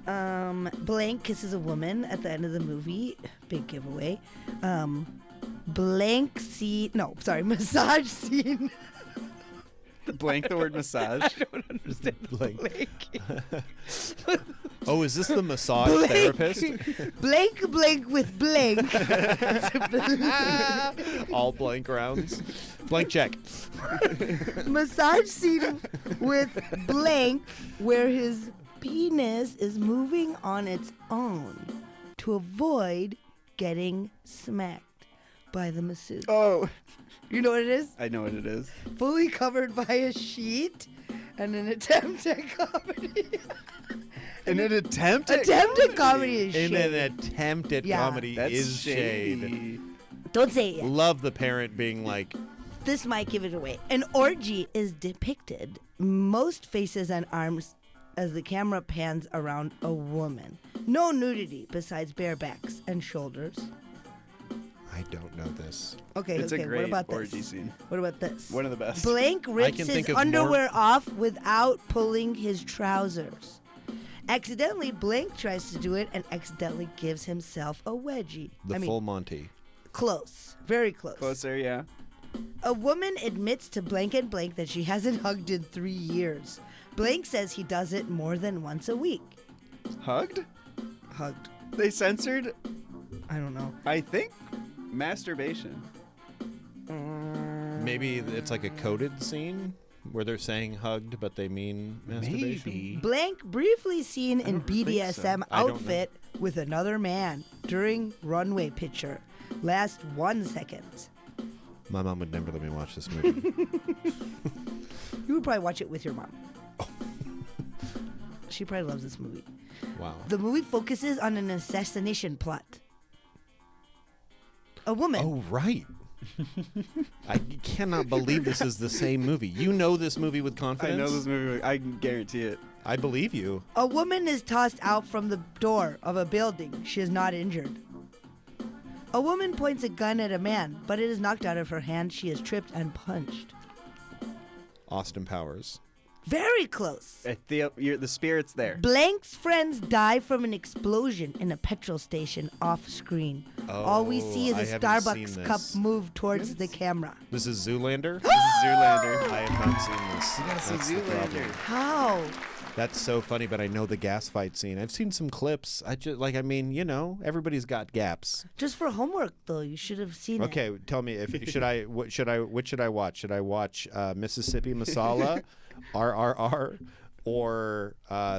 yum. Blank kisses a woman at the end of the movie. Big giveaway. Blank scene. No, sorry. Massage scene. Blank the word massage. I don't understand. Blank. Oh, is this the massage therapist? Blank, blank with blank. All blank rounds. Blank check. Massage scene with blank where his penis is moving on its own to avoid getting smacked by the masseuse. Oh, You know what it is? I know what it is. Fully covered by a sheet and an attempt at comedy. In an attempt at Attempt at comedy is In an shade. attempt at Yeah. comedy That's is shade. shady. Don't say it yet. Love the parent being like, This might give it away. An orgy is depicted, most faces and arms, as the camera pans around a woman. No nudity besides bare backs and shoulders. I don't know this. Okay, It's a okay. great What about orgy this? scene. What about this? One of the best. Blank rips can his think of more- underwear off without pulling his trousers. Accidentally, Blank tries to do it and accidentally gives himself a wedgie. The full Monty. Close. Very close. Closer, yeah. A woman admits to Blank and Blank that she hasn't hugged in 3 years. Blank says he does it more than once a week. Hugged? Hugged. They censored, I don't know. I think, masturbation. Maybe it's like a coded scene where they're saying hugged, but they mean masturbation. Maybe. Blank briefly seen in don't think so. BDSM I don't know. outfit with another man during runway picture. Last 1 second. My mom would never let me watch this movie. You would probably watch it with your mom. She probably loves this movie. Wow. The movie focuses on an assassination plot. A woman. Oh, right. I cannot believe this is the same movie. You know this movie with I confidence? know this movie. I can guarantee it. I believe you. A woman is tossed out from the door of a building. She is not injured. A woman points a gun at a man, but it is knocked out of her hand. She is tripped and punched. Austin Powers. Very close. The spirit's there. Blank's friends die from an explosion in a petrol station off screen. All we see is I a haven't Starbucks seen cup this. move towards the camera. This is Zoolander? This is Zoolander. I have not seen this. You gotta see That's the problem. Zoolander. How? That's so funny, but I know the gas fight scene. I've seen some clips. Everybody's got gaps. Just for homework, though, you should have seen it. Okay, tell me which should I watch? Should I watch Mississippi Masala, RRR, or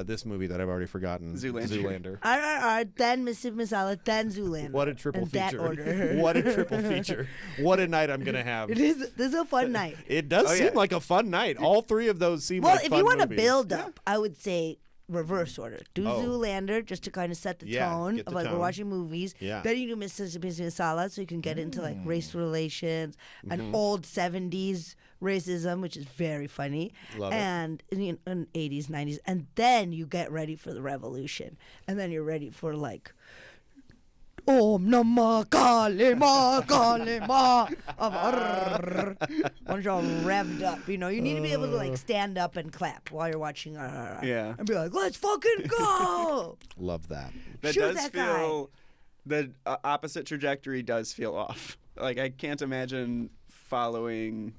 this movie that I've already forgotten? Zoolander. RRR, then Mississippi Masala, then Zoolander. What a triple in feature! That order. What a triple feature! What a night I'm gonna have. This is a fun night. It does Oh, seem yeah. like a fun night. All three of those seem Well, like if fun you want to movies. build up, I would say reverse order. Do Oh. Zoolander just to kind of set the Yeah, tone get of the like we're tone. watching movies. Yeah. Then you do Mississippi Masala so you can get into like race relations and Mm-hmm. old 70s racism, which is very funny. Love it. And in 80s, 90s. And then you get ready for the revolution. And then you're ready for like Om Namah Kali Ma Kali Ma once you're all revved up, you need to be able to like stand up and clap while you're watching Yeah. and be like, let's fucking go. Love that. That Shoot does that feel. The opposite trajectory does feel off. Like I can't imagine following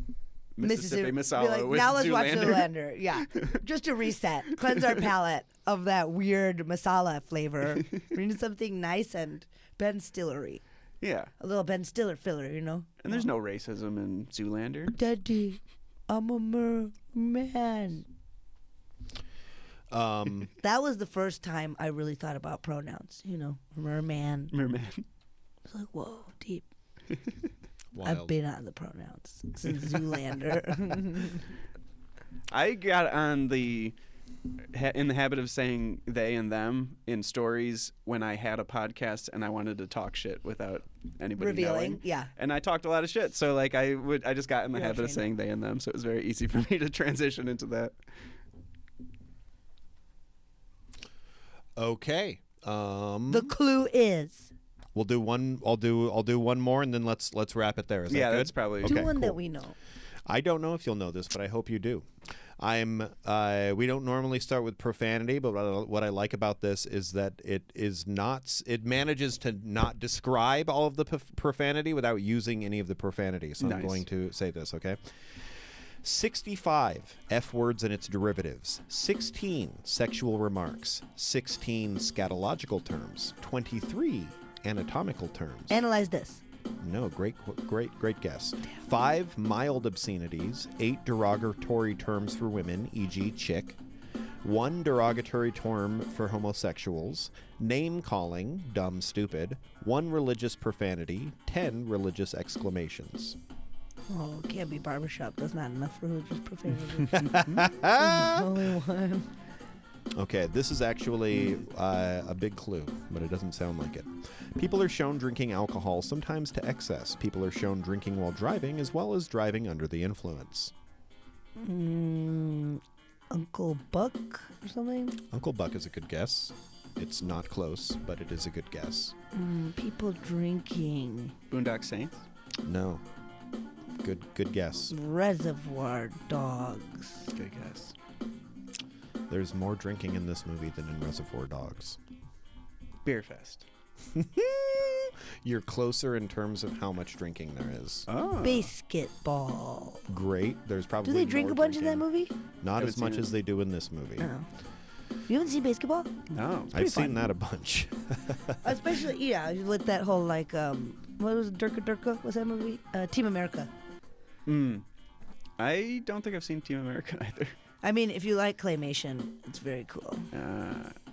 Mississippi Be Masala like, with now let's watch Zoolander. Zoolander. Yeah, just to reset, cleanse our palate of that weird masala flavor. We need something nice and Ben Stillery, Yeah, a little Ben Stiller filler, and there's no racism in Zoolander. Daddy, I'm a merman. That was the first time I really thought about pronouns. Merman. Merman. It's like, whoa, deep. Wild. I've been on the pronouns since Zoolander. I got on in the habit of saying they and them in stories when I had a podcast and I wanted to talk shit without anybody Revealing, knowing. yeah. And I talked a lot of shit, so like I just got in the You're habit of trained saying they and them, so it was very easy for me to transition into that. Okay. The clue is We'll do one. I'll do one more, and then let's wrap it there. Is that Yeah, good? that's probably do Okay, one that cool. we know. I don't know if you'll know this, but I hope you do. We don't normally start with profanity, but what I like about this is that it manages to not describe all of the profanity without using any of the profanity. So I'm Nice. going to say this, okay? 65 F words and its derivatives, 16 sexual remarks, 16 scatological terms, 23 anatomical terms. Analyze this. No, great guess. 5 mild obscenities, 8 derogatory terms for women, e.g. chick, 1 derogatory term for homosexuals, name calling, dumb, stupid, 1 religious profanity, 10 religious exclamations. Oh, can't be barbershop. That's not enough for religious profanity. Only one. Okay, this is actually a big clue, but it doesn't sound like it. People are shown drinking alcohol, sometimes to excess. People are shown drinking while driving, as well as driving under the influence. Uncle Buck or something? Uncle Buck is a good guess. It's not close, but it is a good guess. People drinking. Boondock Saints? No. Good guess. Reservoir Dogs. Good guess. There's more drinking in this movie than in Reservoir Dogs. Beer Fest. You're closer in terms of how much drinking there is. Oh. Basketball. Great. There's probably Do they drink more a bunch in drinking. that movie? Not Haven't as much seen as they do in this movie. Oh. You haven't seen basketball? No. I've seen that a bunch. Especially, yeah, with that whole, like, what was it, Durka? What's that movie? Team America. I don't think I've seen Team America either. I mean, if you like claymation, it's very cool.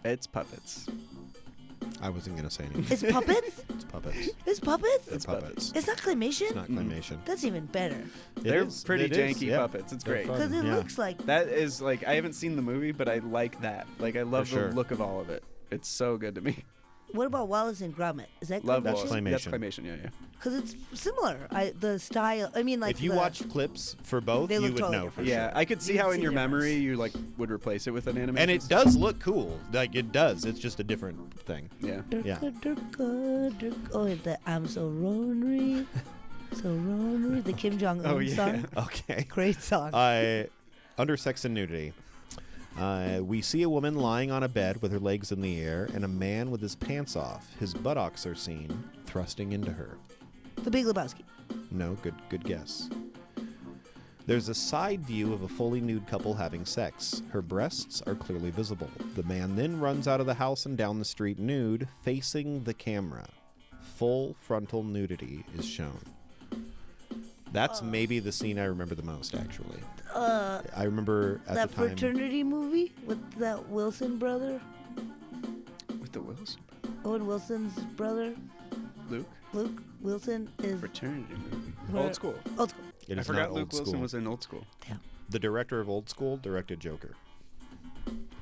It's puppets. I wasn't going to say anything. It's puppets? It's puppets. It's puppets? It's puppets. It's not claymation? It's not claymation. That's even better. They're pretty janky yeah. puppets. It's They're great. fun. Because it Yeah. looks like... That is like, I haven't seen the movie, but I like that. Like, I love For sure. the look of all of it. It's so good to me. What about Wallace and Gromit? Is that Love That's Wallace. claymation? claymation. That's claymation, yeah. Because it's similar. The style... I mean, like If you the, watch clips for both, They you look would totally know for different. sure. Yeah, I could see You how can in see your the difference. memory you like would replace it with an animation. And it does look cool. Like, it does. It's just a different thing. Yeah. Yeah. Durka. Oh, the I'm so ornery. So ornery. The Kim Jong-un Oh, yeah. song. Okay. Great song. Under sex and nudity. We see a woman lying on a bed with her legs in the air and a man with his pants off. His buttocks are seen thrusting into her. The Big Lebowski. No, good guess. There's a side view of a fully nude couple having sex. Her breasts are clearly visible. The man then runs out of the house and down the street nude, facing the camera. Full frontal nudity is shown. That's maybe the scene I remember the most, actually. I remember at That the time. fraternity movie with that Wilson brother. With the Wilson. Owen Wilson's brother. Luke? Luke Wilson is Fraternity movie. Where- Old School. old school. It I is forgot not Luke Old Wilson School. was in Old School. Damn. The director of Old School directed Joker,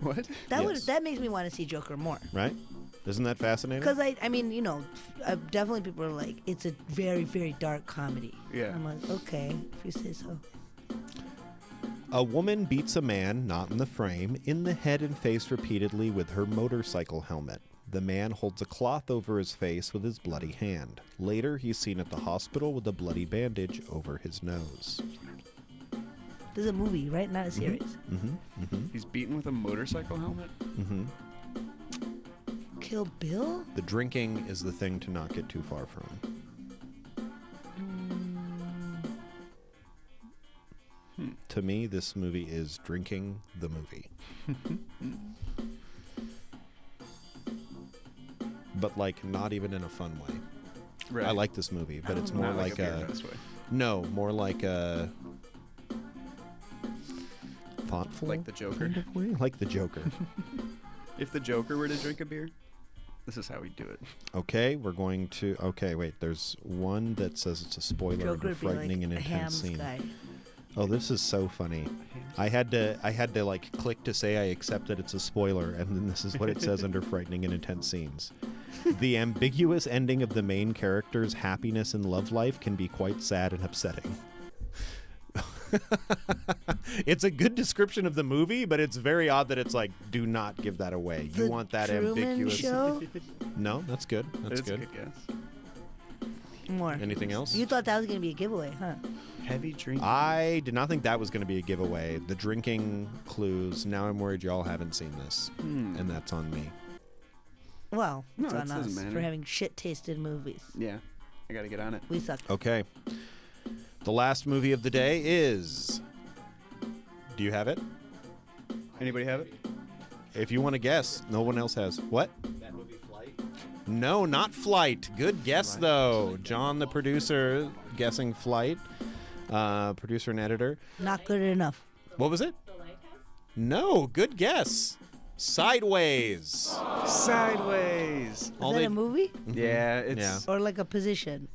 What? Yes. That makes me want to see Joker more. right? Isn't that fascinating? Because I mean, you know, definitely people are like, it's a very, very dark comedy. Yeah. I'm like, okay, if you say so. A woman beats a man, not in the frame, in the head and face repeatedly with her motorcycle helmet. The man holds a cloth over his face with his bloody hand. Later, he's seen at the hospital with a bloody bandage over his nose. This is a movie, right? Not a series. He's beaten with a motorcycle helmet? Kill Bill? The drinking is the thing to not get too far from. To me, this movie is drinking the movie. But, like, not even in a fun way. Right. I like this movie, but it's more Not like Beer a... Fest way. No, more like a... thoughtful Like the Joker? kind of way? Like the Joker. If the Joker were to drink a beer, this is how we do it. Okay, we're going to... Okay, wait, there's one that says it's a spoiler Joker of a would be like frightening and a ham intense scene. guy. Oh, this is so funny. I had to like click to say I accept that it's a spoiler, and then this is what it says under frightening and intense scenes. The ambiguous ending of the main character's happiness and love life can be quite sad and upsetting. It's a good description of the movie, but it's very odd that it's like, do not give that away. You The want that Truman ambiguous. Show? No, that's good. That's It's a good. good guess. More. Anything else? You thought that was going to be a giveaway, huh? Heavy drinking. I did not think that was going to be a giveaway. The drinking clues. Now I'm worried y'all haven't seen this, and that's on me. Well, No, it's that on doesn't us matter. for having shit-tasted movies. Yeah. I gotta get on it. We suck. Okay. The last movie of the day is... Do you have it? Anybody have it? If you want to guess, no one else has. What? That movie Flight? No, not Flight. Good guess, though. John, the producer, guessing Flight. Producer and editor. Not good enough. What was it? The Lighthouse? No, good guess. Sideways. Sideways. Is that a movie? Yeah, it's Yeah. Or like a position?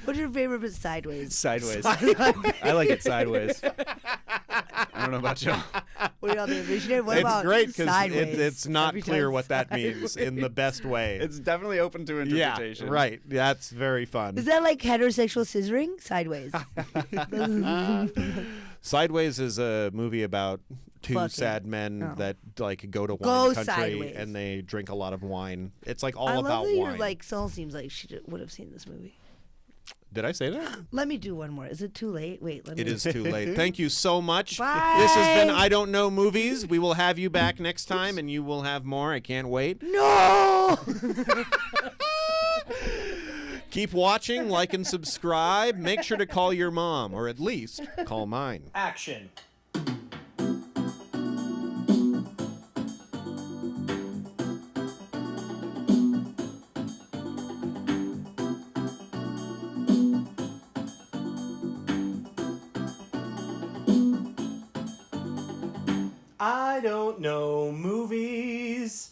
What's your favorite bit sideways? sideways. I like it sideways. I don't know about y'all. What are the visionary? What It's about great because sideways? it's not Every clear time what that means in the best way. It's definitely open to yeah, interpretation. right. That's very fun. Is that like heterosexual scissoring? Sideways. Sideways is a movie about two Fucking- sad men oh. that like go to wine Go country sideways. and they drink a lot of wine. It's like all I about love that wine. you're like, Sonal seems like she would have seen this movie. Did I say that? Let me do one more. Is it too late? Wait, let me. It is too late. Thank you so much. Bye. This has been I Don't Know Movies. We will have you back next time and you will have more. I can't wait. No! Keep watching, like and subscribe. Make sure to call your mom, or at least call mine. Action. I don't know movies.